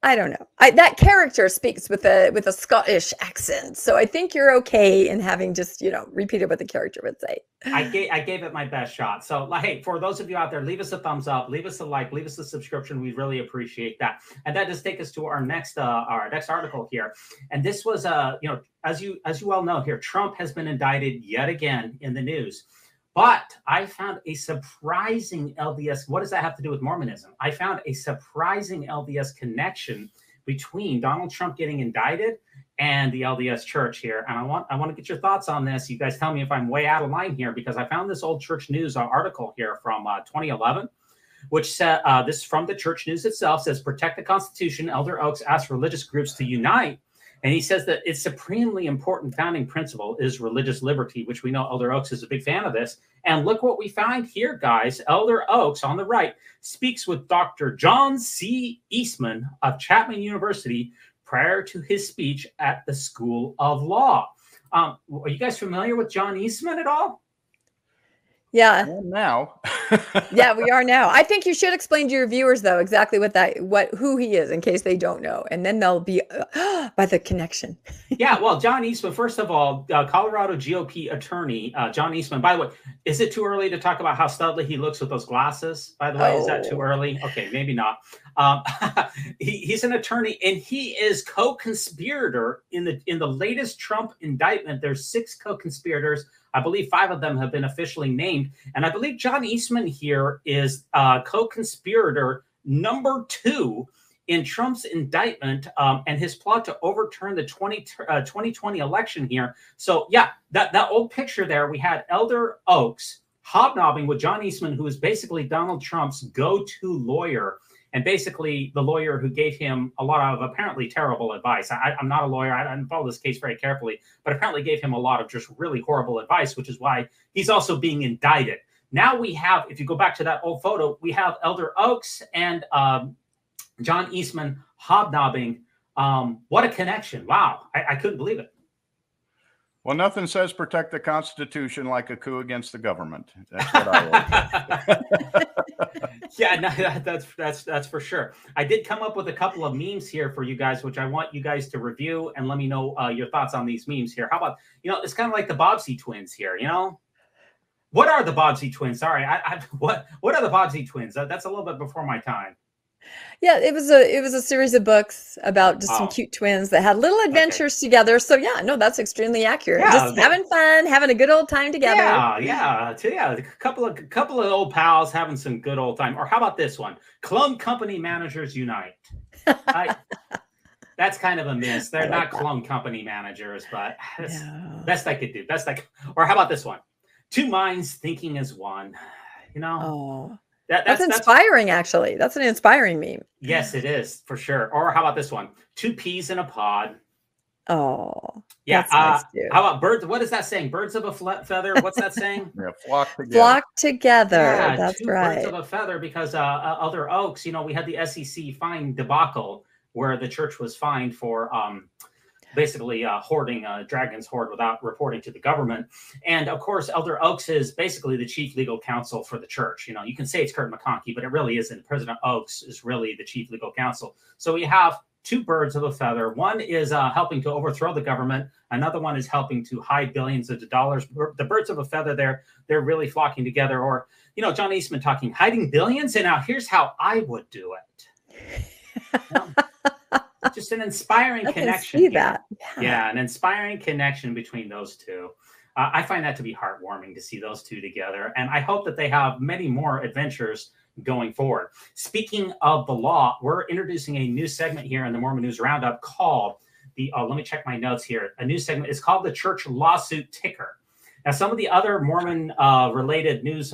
I don't know. That character speaks with a Scottish accent, so I think you're okay in having just repeated what the character would say. I gave it my best shot. So, hey, for those of you out there, leave us a thumbs up, leave us a like, leave us a subscription. We really appreciate that. And that does take us to our next article here. And this was as you well know here, Trump has been indicted yet again in the news. But I found a surprising LDS. What does that have to do with Mormonism? I found a surprising LDS connection between Donald Trump getting indicted and the LDS Church here. And I want to get your thoughts on this. You guys tell me if I'm way out of line here, because I found this old Church News article here from 2011, which said this from the Church News itself, says, protect the Constitution. Elder Oaks asks religious groups to unite. And he says that its supremely important founding principle is religious liberty, which we know Elder Oaks is a big fan of this. And look what we find here, guys. Elder Oaks on the right speaks with Dr. John C. Eastman of Chapman University prior to his speech at the School of Law. Are you guys familiar with John Eastman at all? Yeah. Well, now. Yeah, we are now. I think you should explain to your viewers, though, exactly who he is, in case they don't know, and then they'll be by the connection. Yeah, well, John Eastman, first of all, Colorado GOP attorney, John Eastman. By the way, is it too early to talk about how studly he looks with those glasses? By the way, Is that too early? Okay, maybe not. He's an attorney, and he is co-conspirator in the latest Trump indictment. There's 6 co-conspirators. I believe 5 of them have been officially named. And I believe John Eastman here is co-conspirator number 2 in Trump's indictment and his plot to overturn the 2020 election here. So, yeah, that old picture there, we had Elder Oaks hobnobbing with John Eastman, who is basically Donald Trump's go-to lawyer. And basically, the lawyer who gave him a lot of apparently terrible advice. I'm not a lawyer. I didn't follow this case very carefully, but apparently gave him a lot of just really horrible advice, which is why he's also being indicted. Now we have, if you go back to that old photo, we have Elder Oaks and John Eastman hobnobbing. What a connection. Wow. I couldn't believe it. Well, nothing says protect the Constitution like a coup against the government. That's what I like. Yeah, no, that's for sure. I did come up with a couple of memes here for you guys, which I want you guys to review and let me know your thoughts on these memes here. How about, it's kind of like the Bobbsey twins here, What are the Bobbsey twins? Sorry, what are the Bobbsey twins? That's a little bit before my time. Yeah, it was a series of books about just some cute twins that had little adventures together. So yeah, no, that's extremely accurate. Yeah, just having fun, having a good old time together. Yeah. A couple of old pals having some good old time. Or how about this one? Clone company managers unite. That's kind of a miss. They're not clone company managers, but that's best I could do. Or how about this one? Two minds thinking as one. That's inspiring, actually. That's an inspiring meme. Yes, it is, for sure. Or how about this one? Two peas in a pod. Oh, yeah. That's nice too. How about birds? What is that saying? Birds of a feather. What's that saying? Yeah, flock together. Flock together. Yeah, that's two right. Birds of a feather, because Elder Oaks, we had the SEC fine debacle where the church was fined for basically hoarding Dragon's Hoard without reporting to the government. And of course, Elder Oaks is basically the chief legal counsel for the church. You can say it's Kurt McConkie, but it really isn't. President Oaks is really the chief legal counsel. So we have two birds of a feather. One is helping to overthrow the government. Another one is helping to hide billions of dollars. The birds of a feather, they're really flocking together. Or, John Eastman talking, hiding billions. And now here's how I would do it. Just an inspiring connection. See that. Yeah, an inspiring connection between those two. I find that to be heartwarming to see those two together. And I hope that they have many more adventures going forward. Speaking of the law, we're introducing a new segment here in the Mormon News Roundup called let me check my notes here. A new segment is called the Church Lawsuit Ticker. Now, some of the other Mormon related news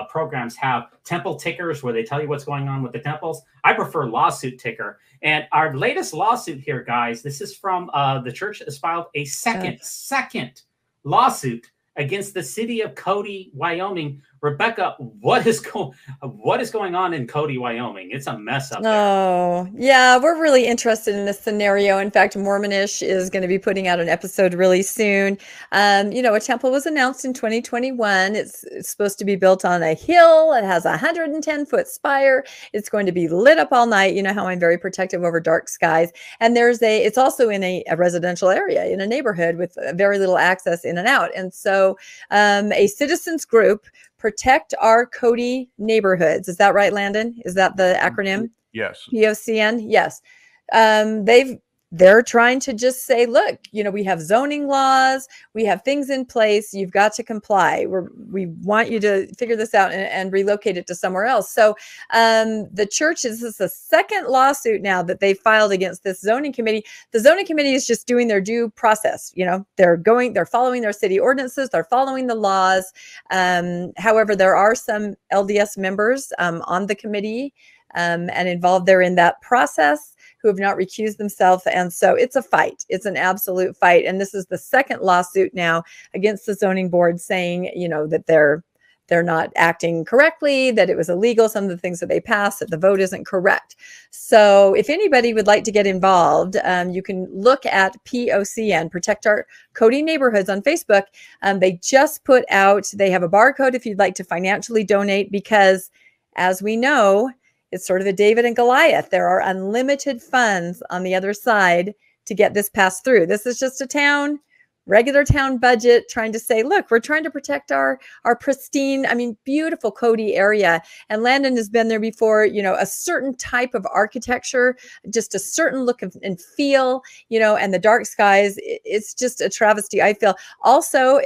programs have temple tickers where they tell you what's going on with the temples. I prefer lawsuit ticker. And our latest lawsuit here, guys, this is from the church has filed a second lawsuit against the city of Cody, Wyoming. Rebecca, what is going on in Cody, Wyoming? It's a mess up there. Oh, yeah, we're really interested in this scenario. In fact, Mormonish is going to be putting out an episode really soon. A temple was announced in 2021. It's supposed to be built on a hill. It has a 110-foot spire. It's going to be lit up all night. You know how I'm very protective over dark skies. And it's also in a residential area, in a neighborhood with very little access in and out. And so a citizens group, Protect Our Cody Neighborhoods. Is that right, Landon? Is that the acronym? Yes. POCN? Yes. They're trying to just say, look, we have zoning laws, we have things in place, you've got to comply. We want you to figure this out and relocate it to somewhere else. So the church, this is the second lawsuit now that they filed against this zoning committee. The zoning committee is just doing their due process. They're following their city ordinances, they're following the laws. However, there are some LDS members on the committee and involved there in that process who have not recused themselves. And so it's a fight. It's an absolute fight. And this is the second lawsuit now against the zoning board saying, that they're not acting correctly, that it was illegal, some of the things that they passed, that the vote isn't correct. So if anybody would like to get involved, you can look at POCN, Protect Our Cody Neighborhoods on Facebook. They just they have a barcode if you'd like to financially donate, because as we know, it's sort of a David and Goliath. There are unlimited funds on the other side to get this passed through. This is just a regular town budget trying to say, look, we're trying to protect our pristine, beautiful Cody area. And Landon has been there before, a certain type of architecture, just a certain look and feel, and the dark skies. It's just a travesty, I feel. Also,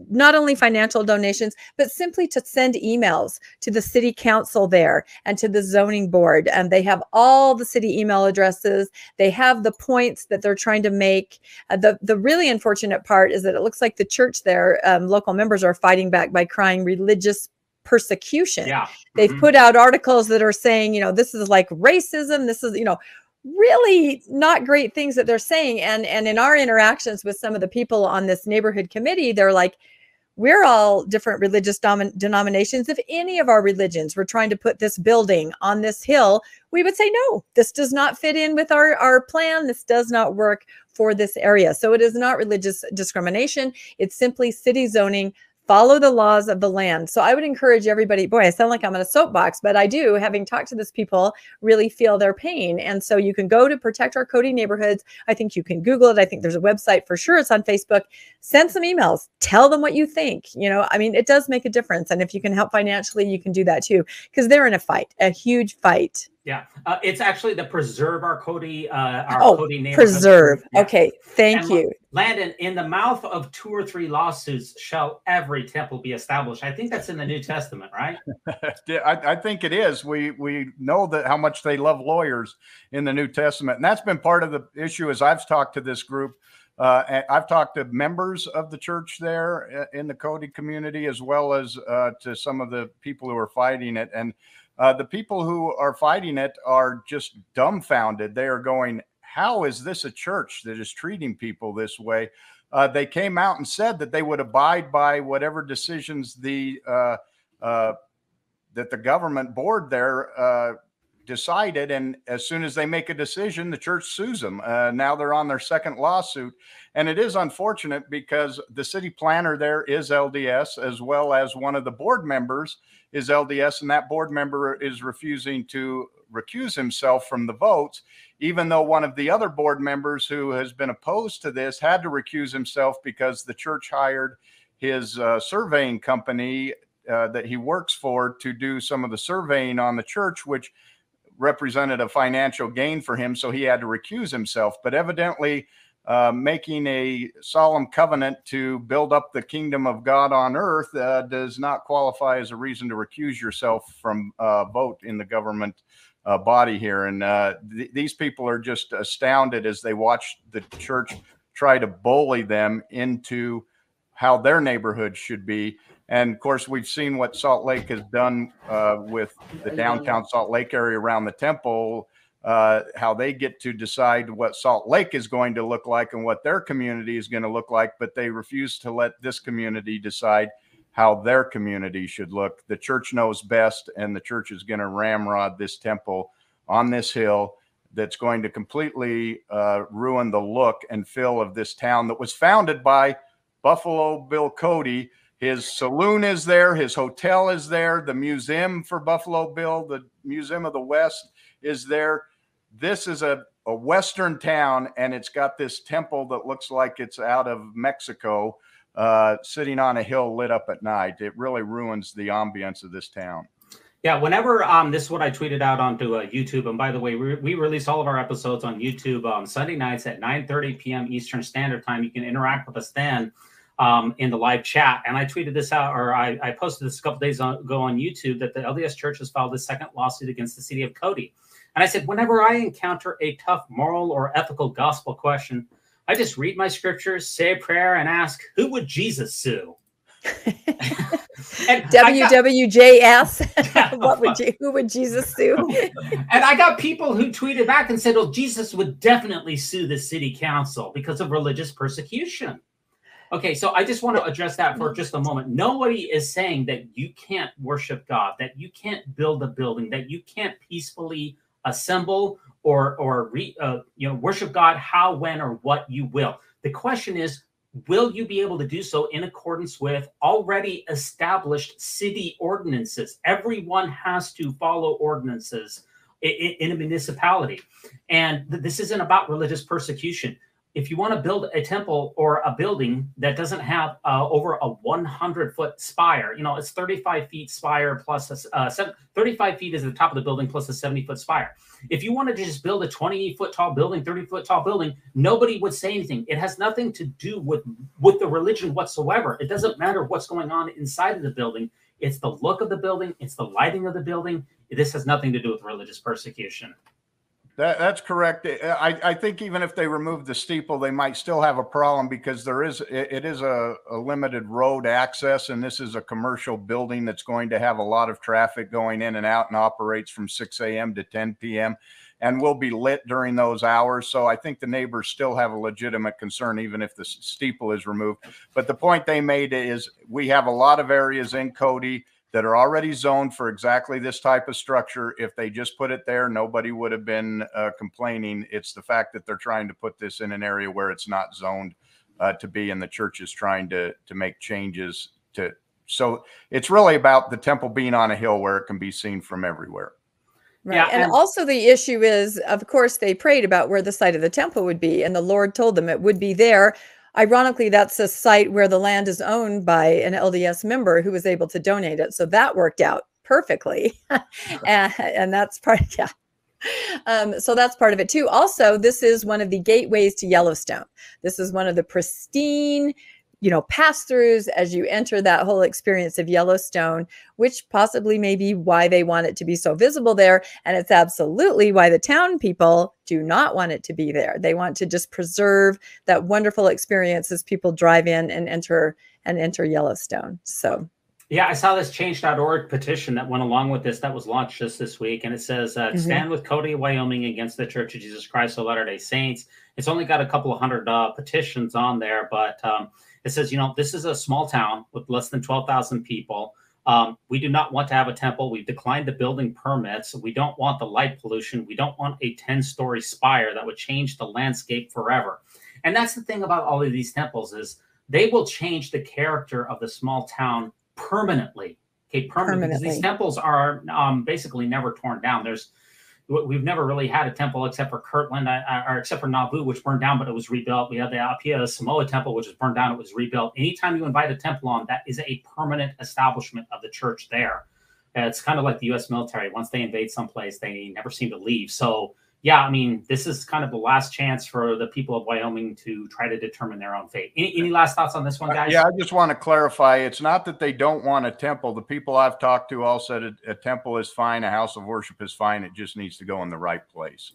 not only financial donations, but simply to send emails to the city council there and to the zoning board. And they have all the city email addresses. They have the points that they're trying to make. The really unfortunate part is that it looks like the church there, local members are fighting back by crying religious persecution. Yeah. They've put out articles that are saying, you know, this is like racism. This is, you know, really not great things that they're saying. And in our interactions with some of the people on this neighborhood committee, they're like, we're all different religious denominations. If any of our religions were trying to put this building on this hill, we would say, no, this does not fit in with our plan. This does not work for this area. So it is not religious discrimination. It's simply city zoning. Follow the laws of the land. So I would encourage everybody, boy, I sound like I'm on a soapbox, but I do, having talked to these people, really feel their pain. And so you can go to Protect Our Cody Neighborhoods. I think you can Google it. I think there's a website for sure. It's on Facebook. Send some emails. Tell them what you think. You know, I mean, it does make a difference. And if you can help financially, you can do that too, because they're in a fight, a huge fight. Yeah, it's actually the Preserve Our Cody, Cody neighborhood. Preserve. Yeah. Okay, thank you. Landon, in the mouth of 2 or 3 lawsuits shall every temple be established. I think that's in the New Testament, right? I think it is. We know that how much they love lawyers in the New Testament, and that's been part of the issue. As I've talked to this group, and I've talked to members of the church there in the Cody community, as well as to some of the people who are fighting it, and the people who are fighting it are just dumbfounded. They are going, how is this a church that is treating people this way? They came out and said that they would abide by whatever decisions that the government board there decided. And as soon as they make a decision, the church sues them. Now they're on their second lawsuit. And it is unfortunate because the city planner there is LDS, as well as one of the board members is LDS, and that board member is refusing to recuse himself from the votes, even though one of the other board members who has been opposed to this had to recuse himself because the church hired his surveying company that he works for to do some of the surveying on the church, which represented a financial gain for him. So he had to recuse himself. But evidently, making a solemn covenant to build up the kingdom of God on earth does not qualify as a reason to recuse yourself from vote in the government body here. And these people are just astounded as they watch the church try to bully them into how their neighborhood should be. And of course, we've seen what Salt Lake has done with the downtown Salt Lake area around the temple, how they get to decide what Salt Lake is going to look like and what their community is going to look like, but they refuse to let this community decide how their community should look. The church knows best, and the church is going to ramrod this temple on this hill that's going to completely ruin the look and feel of this town that was founded by Buffalo Bill Cody. His saloon is there, his hotel is there, the museum for Buffalo Bill, the Museum of the West is there. This is a Western town, and it's got this temple that looks like it's out of Mexico, sitting on a hill lit up at night. It really ruins the ambience of this town. Yeah, whenever this is what I tweeted out onto YouTube. And by the way, we release all of our episodes on YouTube Sunday nights at 9:30 p.m. Eastern Standard Time. You can interact with us then in the live chat. And I tweeted this out, or I posted this a couple days ago on YouTube, that the LDS Church has filed a second lawsuit against the city of Cody. And I said, whenever I encounter a tough moral or ethical gospel question, I just read my scriptures, say a prayer, and ask, who would Jesus sue? WWJS. Who would Jesus sue? And I got people who tweeted back and said, well, Jesus would definitely sue the city council because of religious persecution. Okay, so I just want to address that for just a moment. Nobody is saying that you can't worship God, that you can't build a building, that you can't peacefully assemble or worship God how, when, or what you will. The question is, will you be able to do so in accordance with already established city ordinances? Everyone has to follow ordinances in a municipality. And this isn't about religious persecution. If you want to build a temple or a building that doesn't have over a 100-foot spire, it's 35 feet spire plus 35 feet is the top of the building plus a 70-foot spire. If you wanted to just build a 20-foot tall building, 30-foot tall building, nobody would say anything. It has nothing to do with the religion whatsoever. It doesn't matter what's going on inside of the building. It's the look of the building. It's the lighting of the building. This has nothing to do with religious persecution. That's correct. I think even if they remove the steeple, they might still have a problem because it is a limited road access, and this is a commercial building that's going to have a lot of traffic going in and out and operates from 6 a.m. to 10 p.m. and will be lit during those hours. So I think the neighbors still have a legitimate concern, even if the steeple is removed. But the point they made is we have a lot of areas in Cody that are already zoned for exactly this type of structure. If they just put it there, nobody would have been complaining. It's the fact that they're trying to put this in an area where it's not zoned to be, and the church is trying to make changes to. So it's really about the temple being on a hill where it can be seen from everywhere. Right. Yeah, and also the issue is, of course, they prayed about where the site of the temple would be, and the Lord told them it would be there. Ironically, that's a site where the land is owned by an LDS member who was able to donate it. So that worked out perfectly. and that's part, so that's part of it too. Also, this is one of the gateways to Yellowstone. This is one of the pristine, pass-throughs as you enter that whole experience of Yellowstone, which possibly may be why they want it to be so visible there. And it's absolutely why the town people do not want it to be there. They want to just preserve that wonderful experience as people drive in and enter Yellowstone. So yeah, I saw this change.org petition that went along with this that was launched just this week. And it says, stand with Cody, Wyoming against the Church of Jesus Christ of Latter-day Saints. It's only got a couple of hundred petitions on there, but it says, this is a small town with less than 12,000 people. We do not want to have a temple. We've declined the building permits. We don't want the light pollution. We don't want a 10-story spire that would change the landscape forever. And that's the thing about all of these temples is they will change the character of the small town permanently. Okay, permanently. Because these temples are basically never torn down. We've never really had a temple except for Kirtland, or except for Nauvoo, which burned down, but it was rebuilt. We had the Apia Samoa temple, which was burned down. It was rebuilt. Anytime you invite a temple on, that is a permanent establishment of the church there. It's kind of like the U.S. military. Once they invade someplace, they never seem to leave. So, yeah, I mean, this is kind of the last chance for the people of Wyoming to try to determine their own fate. Any last thoughts on this one, guys? Yeah, I just want to clarify. It's not that they don't want a temple. The people I've talked to all said a temple is fine. A house of worship is fine. It just needs to go in the right place.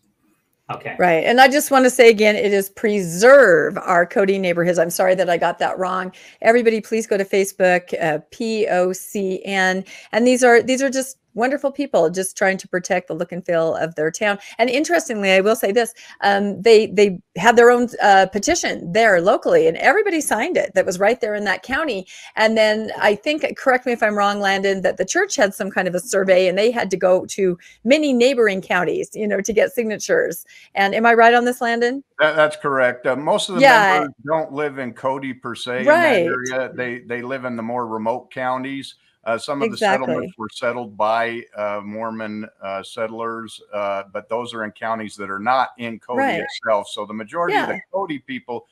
Okay. Right. And I just want to say again, it is preserve our Cody neighborhoods. I'm sorry that I got that wrong. Everybody, please go to Facebook, POCN. And these are just wonderful people just trying to protect the look and feel of their town. And interestingly, I will say this, they had their own petition there locally, and everybody signed it that was right there in that county. And then I think, correct me if I'm wrong, Landon, that the church had some kind of a survey and they had to go to many neighboring counties, to get signatures. And am I right on this, Landon? That's correct. Most of the members don't live in Cody per se. Right. In that area. They live in the more remote counties. Some of the settlements were settled by Mormon settlers, but those are in counties that are not in Cody itself. So the majority of the Cody people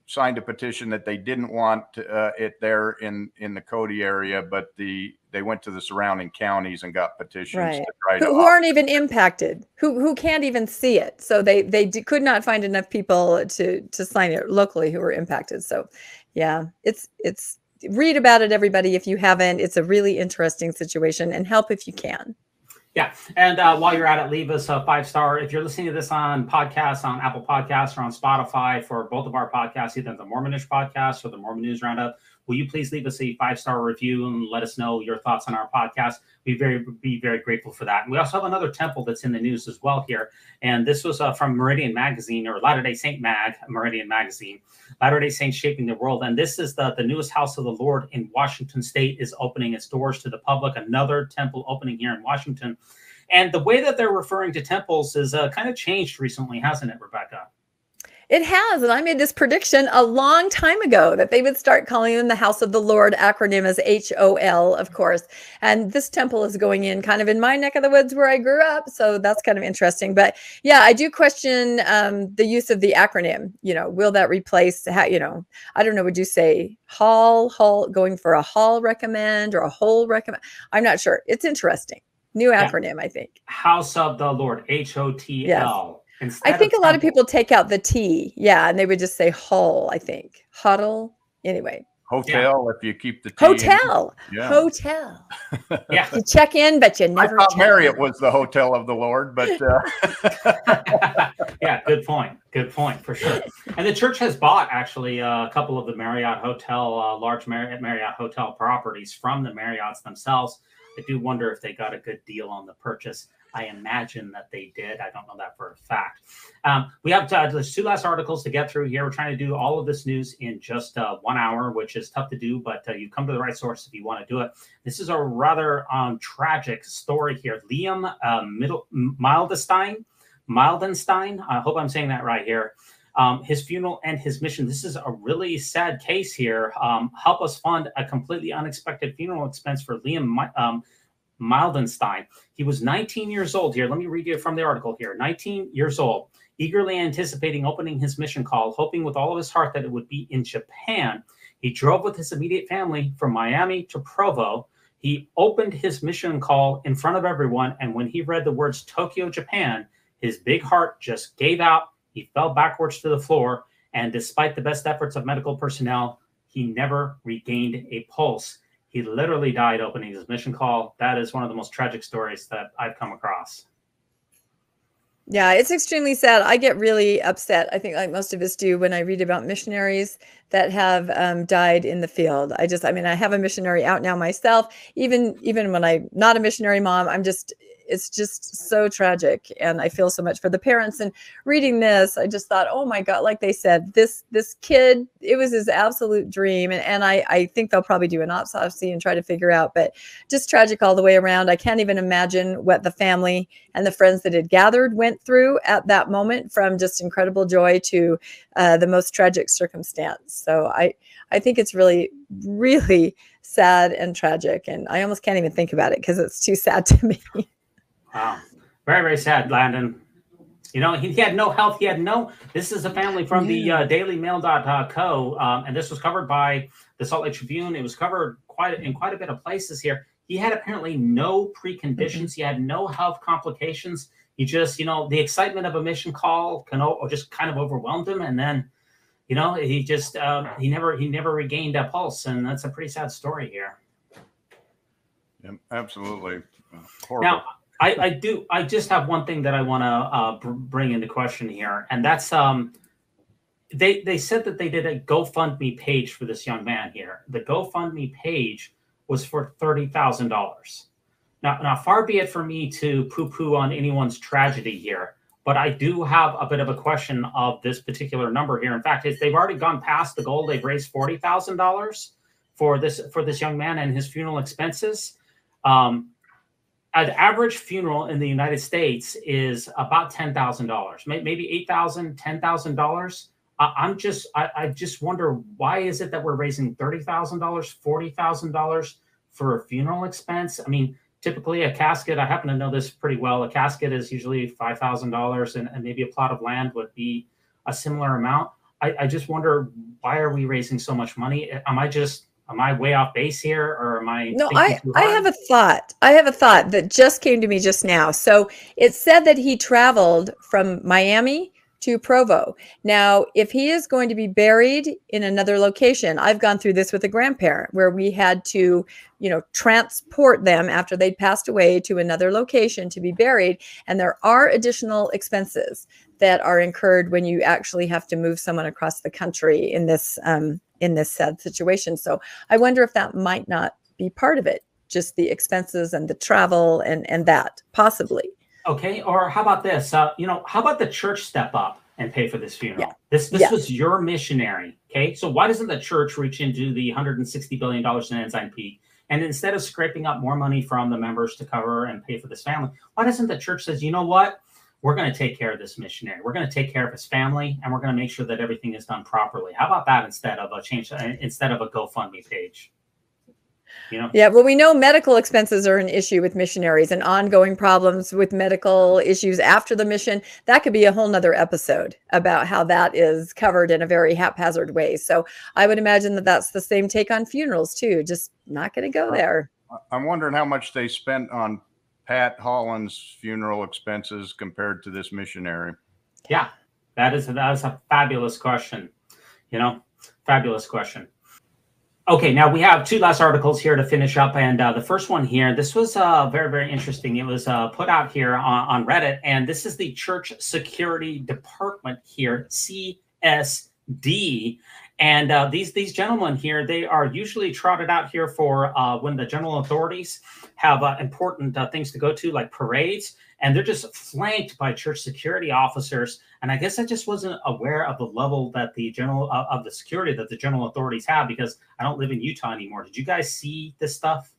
signed a petition that they didn't want it there in the Cody area, but they went to the surrounding counties and got petitions to try to who aren't even impacted, who can't even see it. So they could not find enough people to sign it locally who were impacted. So yeah, it's read about it, everybody, if you haven't. It's a really interesting situation, and help if you can. Yeah. And while you're at it, leave us a 5-star. If you're listening to this on podcasts, on Apple Podcasts or on Spotify for both of our podcasts, either the Mormonish podcast or the Mormon News Roundup, will you please leave us a 5-star review and let us know your thoughts on our podcast? We'd be very grateful for that. And we also have another temple that's in the news as well here. And this was from Meridian Magazine, or Latter-day Saint Meridian Magazine, Latter-day Saints Shaping the World. And this is the newest house of the Lord in Washington State is opening its doors to the public. Another temple opening here in Washington. And the way that they're referring to temples is kind of changed recently, hasn't it, Rebecca? It has. And I made this prediction a long time ago that they would start calling them the House of the Lord. Acronym is HOL, of course. And this temple is going in kind of in my neck of the woods where I grew up. So that's kind of interesting. But yeah, I do question the use of the acronym. Will that replace, I don't know, would you say hall, going for a hall recommend or a whole recommend? I'm not sure. It's interesting. New acronym, I think. House of the Lord, HOTL. Yes. I think a lot of people take out the T. Yeah. And they would just say hull, I think. Huddle. Anyway. Hotel, if you keep the T Hotel. Yeah. Hotel. Yeah. You check in, but you I never thought check Marriott out. was the hotel of the Lord, but Yeah, good point. Good point for sure. And the church has bought actually a couple of the Marriott hotel, large Marriott hotel properties from the Marriotts themselves. I do wonder if they got a good deal on the purchase. I imagine that they did. I don't know that for a fact. We have there's 2 last articles to get through here. We're trying to do all of this news in just 1 hour, which is tough to do, but you've come to the right source if you want to do it. This is a rather tragic story here. Liam Mildenstein. I hope I'm saying that right here. His funeral and his mission. This is a really sad case here. Help us fund a completely unexpected funeral expense for Liam Mildenstein. He was 19 years old here. Let me read you from the article here. 19 years old, eagerly anticipating opening his mission call, hoping with all of his heart that it would be in Japan. He drove with his immediate family from Miami to Provo. He opened his mission call in front of everyone, and when he read the words Tokyo, Japan, his big heart just gave out. He fell backwards to the floor, and despite the best efforts of medical personnel, he never regained a pulse. He literally died opening his mission call. That is one of the most tragic stories that I've come across. Yeah, it's extremely sad. I get really upset, I think like most of us do, when I read about missionaries that have died in the field. I have a missionary out now myself. Even when I'm not a missionary mom, it's just so tragic. And I feel so much for the parents. And reading this, I just thought, oh my God, like they said, this kid, it was his absolute dream. And I think they'll probably do an autopsy and try to figure out, but just tragic all the way around. I can't even imagine what the family and the friends that had gathered went through at that moment, from just incredible joy to the most tragic circumstance. So I think it's really, really sad and tragic. And I almost can't even think about it because it's too sad to me. Wow. Very, very sad, Landon. You know, he had no health. This is a family from the dailymail.co. And this was covered by the Salt Lake Tribune. It was covered in quite a bit of places here. He had apparently no preconditions. He had no health complications. He just, the excitement of a mission call just kind of overwhelmed him. And then, he just, he never regained a pulse. And that's a pretty sad story here. Yeah, absolutely. Horrible. Now, I just have one thing that I want to bring into question here, and that's they said that they did a GoFundMe page for this young man here. The GoFundMe page was for $30,000. Now, far be it for me to poo-poo on anyone's tragedy here, but I do have a bit of a question of this particular number here. In fact, they've already gone past the goal. They've raised $40,000 for this young man and his funeral expenses. An average funeral in the United States is about $10,000, maybe $8,000, $10,000. I just wonder, why is it that we're raising $30,000, $40,000 for a funeral expense? I mean, typically a casket, I happen to know this pretty well, a casket is usually $5,000, and maybe a plot of land would be a similar amount. I just wonder, why are we raising so much money? Am I way off base here, or am I? No, I have a thought. I have a thought that just came to me just now. So it said that he traveled from Miami to Provo. Now, if he is going to be buried in another location, I've gone through this with a grandparent where we had to, transport them after they'd passed away to another location to be buried. And there are additional expenses that are incurred when you actually have to move someone across the country in this sad situation. So I wonder if that might not be part of it, just the expenses and the travel and that possibly. Okay. Or how about this? How about the church step up and pay for this funeral? Yeah. This was your missionary. Okay. So why doesn't the church reach into the $160 billion in Ensign Peak? And instead of scraping up more money from the members to cover and pay for this family, why doesn't the church say, you know what? We're going to take care of this missionary. We're going to take care of his family, and we're going to make sure that everything is done properly. How about that instead of a GoFundMe page? Yeah, well, we know medical expenses are an issue with missionaries, and ongoing problems with medical issues after the mission. That could be a whole nother episode about how that is covered in a very haphazard way. So I would imagine that that's the same take on funerals too. Just not going to go there. I'm wondering how much they spent on Pat Holland's funeral expenses compared to this missionary. Yeah, that is a fabulous question. Fabulous question. Okay, now we have two last articles here to finish up. And the first one here, this was very, very interesting. It was put out here on Reddit. And this is the Church Security Department here, CSD. And these gentlemen here, they are usually trotted out here for when the general authorities have important things to go to, like parades. And they're just flanked by church security officers. And I guess I just wasn't aware of the level that the general of the security that the general authorities have, because I don't live in Utah anymore. Did you guys see this stuff?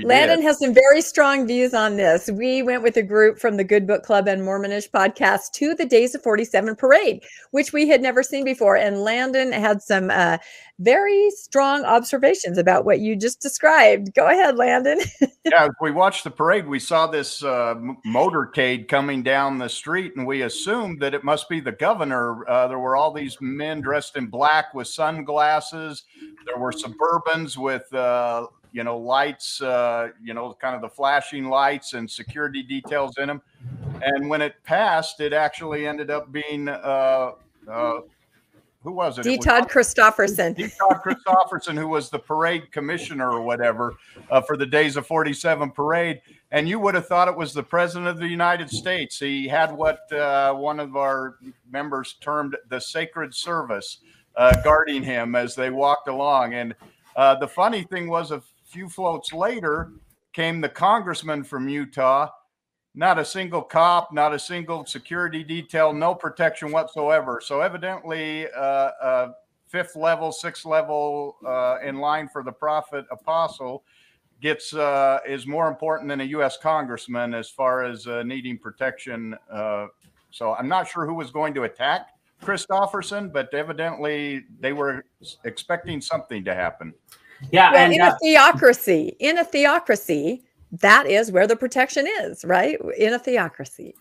Landon has some very strong views on this. We went with a group from the Good Book Club and Mormonish podcast to the Days of 47 parade, which we had never seen before. And Landon had some very strong observations about what you just described. Go ahead, Landon. Yeah, as we watched the parade, we saw this motorcade coming down the street, and we assumed that it must be the governor. There were all these men dressed in black with sunglasses. There were Suburbans with lights, kind of the flashing lights and security details in them. And when it passed, it actually ended up being, who was it? D. Todd Christofferson. D. Todd Christofferson, who was the parade commissioner or whatever for the Days of 47 parade. And you would have thought it was the president of the United States. He had what one of our members termed the sacred service guarding him as they walked along. And the funny thing was, a few floats later came the congressman from Utah. Not a single cop, not a single security detail, no protection whatsoever. So evidently, fifth level, sixth level in line for the prophet apostle is more important than a U.S. congressman as far as needing protection. So I'm not sure who was going to attack Christofferson, but evidently they were expecting something to happen. Yeah, well, and in a theocracy, that is where the protection is, right? In a theocracy.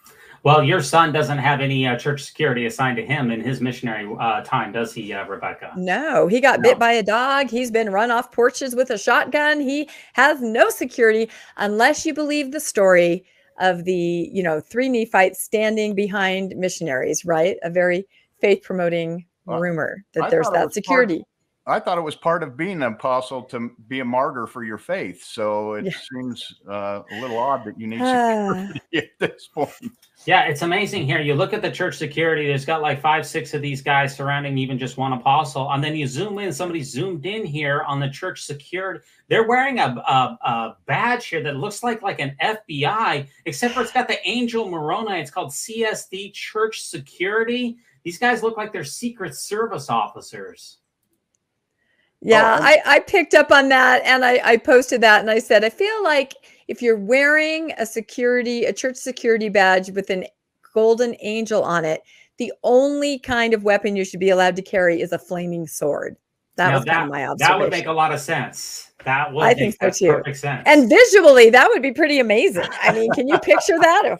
Well, your son doesn't have any church security assigned to him in his missionary time, does he, Rebecca? No, he got bit by a dog. He's been run off porches with a shotgun. He has no security unless you believe the story of the, 3 Nephites standing behind missionaries, right? A very faith-promoting rumor that there's that security. I thought it was part of being an apostle to be a martyr for your faith. So it seems a little odd that you need security at this point. Yeah, it's amazing here. You look at the church security, there's got like 5, 6 of these guys surrounding even just one apostle. And then you zoom in, somebody zoomed in here on the church security. They're wearing a badge here that looks like an FBI, except for it's got the angel Moroni. It's called CSD Church Security. These guys look like they're Secret Service officers. Yeah, I picked up on that, and I posted that, and I said, I feel like if you're wearing a church security badge with an golden angel on it, the only kind of weapon you should be allowed to carry is a flaming sword. That was kind of my observation. That would make a lot of sense. I think so too. Perfect sense. And visually, that would be pretty amazing. I mean, can you picture that?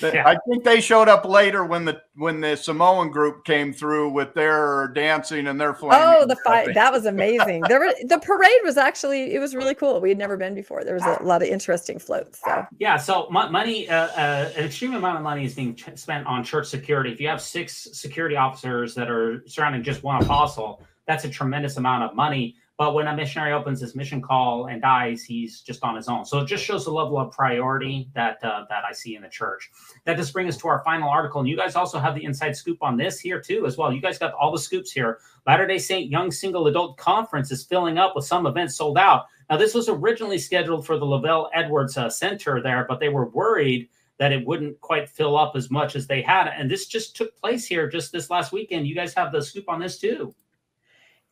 I think they showed up later when the Samoan group came through with their dancing and their flaming. Oh, the fight. That was amazing. The parade was it was really cool. We had never been before. There was a lot of interesting floats. So yeah, so money, an extreme amount of money is being spent on church security. If you have 6 security officers that are surrounding just one apostle, that's a tremendous amount of money. But when a missionary opens his mission call and dies, he's just on his own. So it just shows the level of priority that I see in the church. That just brings us to our final article. And you guys also have the inside scoop on this here too as well. You guys got all the scoops here. Latter-day Saint Young Single Adult Conference is filling up with some events sold out. Now, this was originally scheduled for the Lavelle Edwards Center there, but they were worried that it wouldn't quite fill up as much as they had. And this just took place here just this last weekend. You guys have the scoop on this too.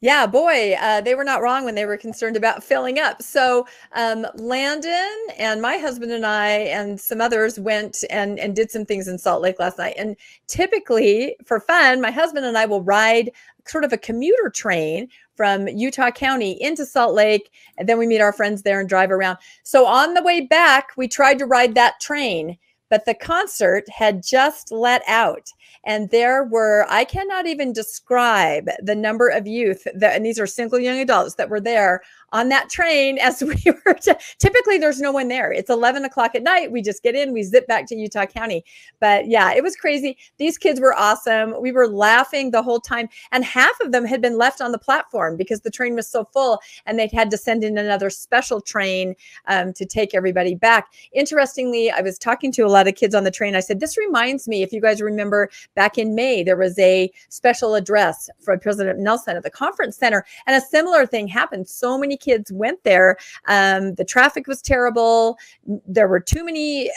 Yeah, boy, they were not wrong when they were concerned about filling up. So Landon and my husband and I and some others went and did some things in Salt Lake last night. And typically for fun, my husband and I will ride sort of a commuter train from Utah County into Salt Lake. And then we meet our friends there and drive around. So on the way back, we tried to ride that train. but the concert had just let out. And there were, I cannot even describe the number of youth that, and these are single young adults that were there on that train as we were. Typically, there's no one there. It's 11 o'clock at night. We just get in, we zip back to Utah County. But yeah, it was crazy. These kids were awesome. We were laughing the whole time. And half of them had been left on the platform because the train was so full and they'd had to send in another special train to take everybody back. Interestingly, I was talking to a lot of kids on the train. I said, this reminds me, if you guys remember back in May, there was a special address from President Nelson at the conference center, and a similar thing happened. So many kids went there. The traffic was terrible. There were too many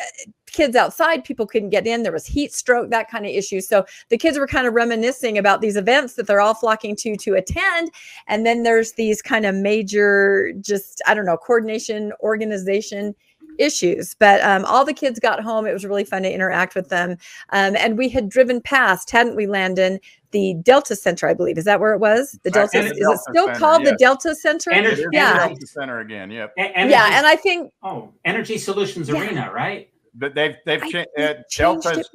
kids outside. People couldn't get in. There was heat stroke, that kind of issue. So the kids were kind of reminiscing about these events that they're all flocking to attend. And then there's these kind of major, just, I don't know, coordination, organization issues. But all the kids got home. It was really fun to interact with them. And we had driven past, hadn't we, Landon, the Delta Center, I believe. Is that where it was? The Delta, is it still called the Delta Center? Yeah. Delta Center again. Yep. Yeah. And I think, Energy Solutions Arena, right? But they've changed Delta's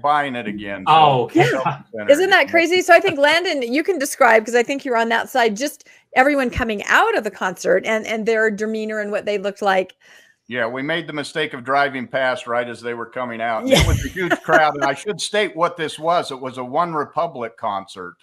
buying it again. So oh, okay. Yeah. Isn't that crazy? So I think, Landon, you can describe, because I think you're on that side, just everyone coming out of the concert and their demeanor and what they looked like. Yeah, we made the mistake of driving past right as they were coming out. Yeah. It was a huge crowd. And I should state what this was. It was a One Republic concert.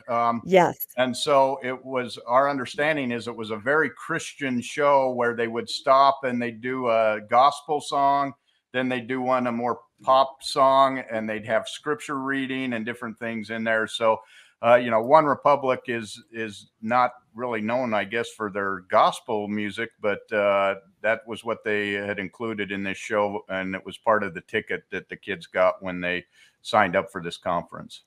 Yes. And so it was, our understanding is it was a very Christian show where they would stop and they'd do a gospel song. Then they'd do a more pop song, and they'd have scripture reading and different things in there. So, One Republic is not really known, I guess, for their gospel music, but that was what they had included in this show, and it was part of the ticket that the kids got when they signed up for this conference.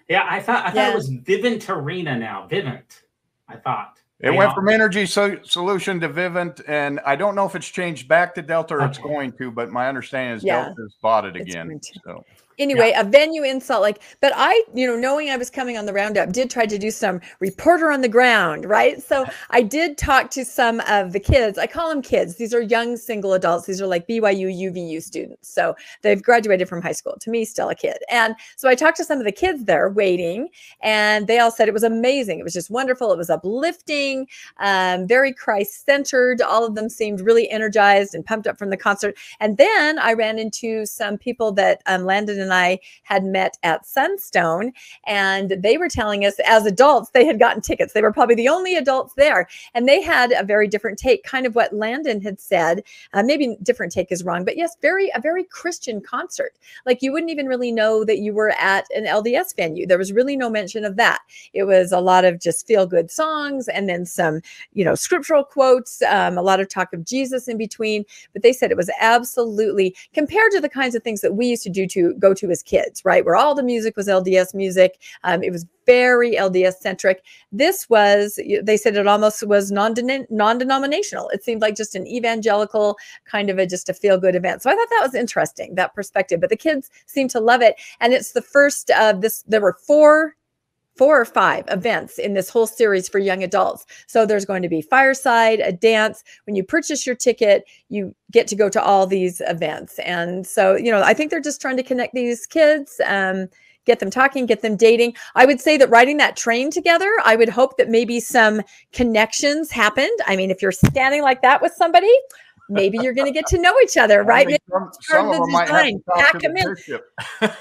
Yeah, I thought it was Vivint Arena now. Vivint, I thought. It went from Energy Solution to Vivint, and I don't know if it's changed back to Delta or it's going to, but my understanding is Delta's bought it again. So. Anyway, a venue in Salt Lake. But I, knowing I was coming on the roundup, did try to do some reporter on the ground, right? So I did talk to some of the kids. I call them kids. These are young single adults. These are like BYU, UVU students. So they've graduated from high school. To me, still a kid. And so I talked to some of the kids there waiting, and they all said it was amazing. It was just wonderful. It was uplifting, very Christ-centered. All of them seemed really energized and pumped up from the concert. And then I ran into some people that Landon and I had met at Sunstone, and they were telling us as adults they had gotten tickets. They were probably the only adults there, and they had a very different take, kind of what Landon had said. Maybe different take is wrong, but yes, a very Christian concert. Like you wouldn't even really know that you were at an LDS venue. There was really no mention of that. It was a lot of just feel good songs, and then some, scriptural quotes, a lot of talk of Jesus in between. But they said it was absolutely, compared to the kinds of things that we used to go to as kids, right? Where all the music was LDS music. It was very LDS centric. This was, they said it almost was non-denominational. It seemed like just an evangelical kind of just a feel good event. So I thought that was interesting, that perspective, but the kids seemed to love it. And it's the first of this, there were four or five events in this whole series for young adults. So there's going to be fireside, a dance. When you purchase your ticket, you get to go to all these events. And so, I think they're just trying to connect these kids, get them talking, get them dating. I would say that riding that train together, I would hope that maybe some connections happened. I mean, if you're standing like that with somebody, maybe you're going to get to know each other, right? Some of them might have to talk to the bishop.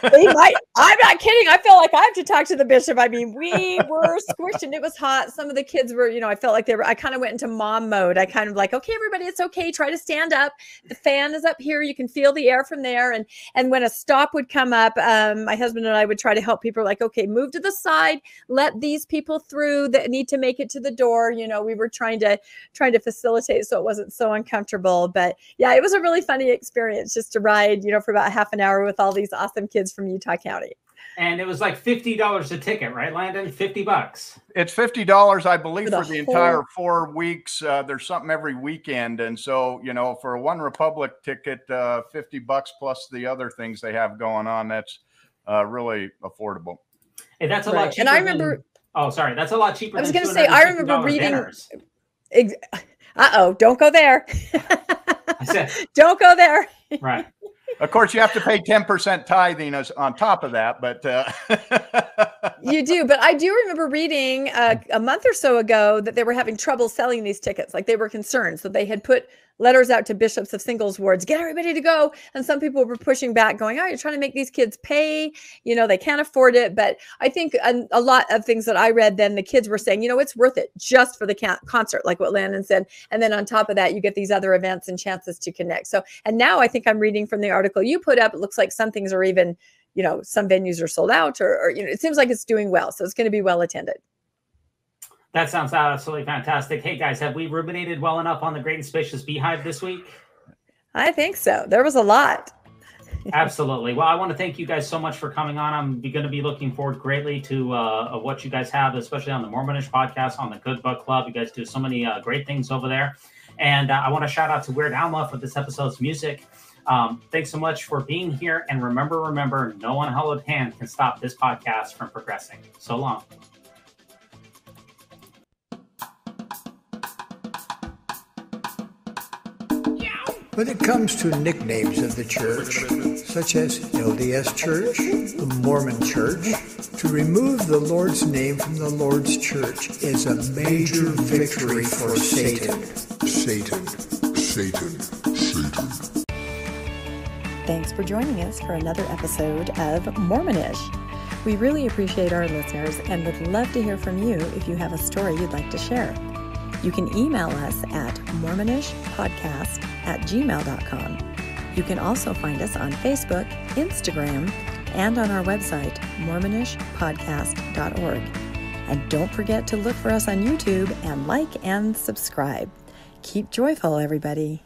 They might. I'm not kidding. I feel like I have to talk to the bishop. I mean, we were squished and it was hot. Some of the kids were, I felt like I kind of went into mom mode. I kind of like, okay, everybody, it's okay. Try to stand up. The fan is up here. You can feel the air from there. And when a stop would come up, my husband and I would try to help people like, okay, move to the side. Let these people through that need to make it to the door. We were trying to facilitate so it wasn't so uncomfortable. But yeah, it was a really funny experience just to ride, for about half an hour with all these awesome kids from Utah County. And it was like $50 a ticket, right, Landon? $50. It's $50, I believe, for the entire 4 weeks. There's something every weekend. And so, for a One Republic ticket, $50 plus the other things they have going on, that's really affordable. Hey, that's a lot cheaper. And I remember. That's a lot cheaper. I was going to say, I remember reading. Uh-oh, don't go there. I said, don't go there. Right. Of course, you have to pay 10% tithing on top of that, but You do, but I do remember reading a month or so ago that they were having trouble selling these tickets. Like they were concerned, so they had put letters out to bishops of singles wards, get everybody to go. And some people were pushing back, going, "Oh, you're trying to make these kids pay. You know, they can't afford it." But I think a lot of things that I read, then the kids were saying, you know, it's worth it just for the concert, like what Landon said. And then on top of that, you get these other events and chances to connect. So, and now I think I'm reading from the article you put up. It looks like some things are even, you know, some venues are sold out, or you know, it seems like it's doing well. So it's going to be well attended. That sounds absolutely fantastic. Hey guys, have we ruminated well enough on the Great and Spacious Beehive this week? I think so. There was a lot. Absolutely. Well, I want to thank you guys so much for coming on. I'm going to be looking forward greatly to what you guys have, especially on the Mormonish podcast, on the Good Book Club. You guys do so many great things over there. And I want to shout out to Weird Alma for this episode's music. Thanks so much for being here. And remember, no unhallowed hand can stop this podcast from progressing. So long. When it comes to nicknames of the church, such as LDS Church, the Mormon Church, to remove the Lord's name from the Lord's church is a major victory for Satan. Satan. Thanks for joining us for another episode of Mormonish. We really appreciate our listeners and would love to hear from you if you have a story you'd like to share. You can email us at mormonishpodcast@gmail.com. You can also find us on Facebook, Instagram, and on our website, mormonishpodcast.org. And don't forget to look for us on YouTube and like and subscribe. Keep joyful, everybody.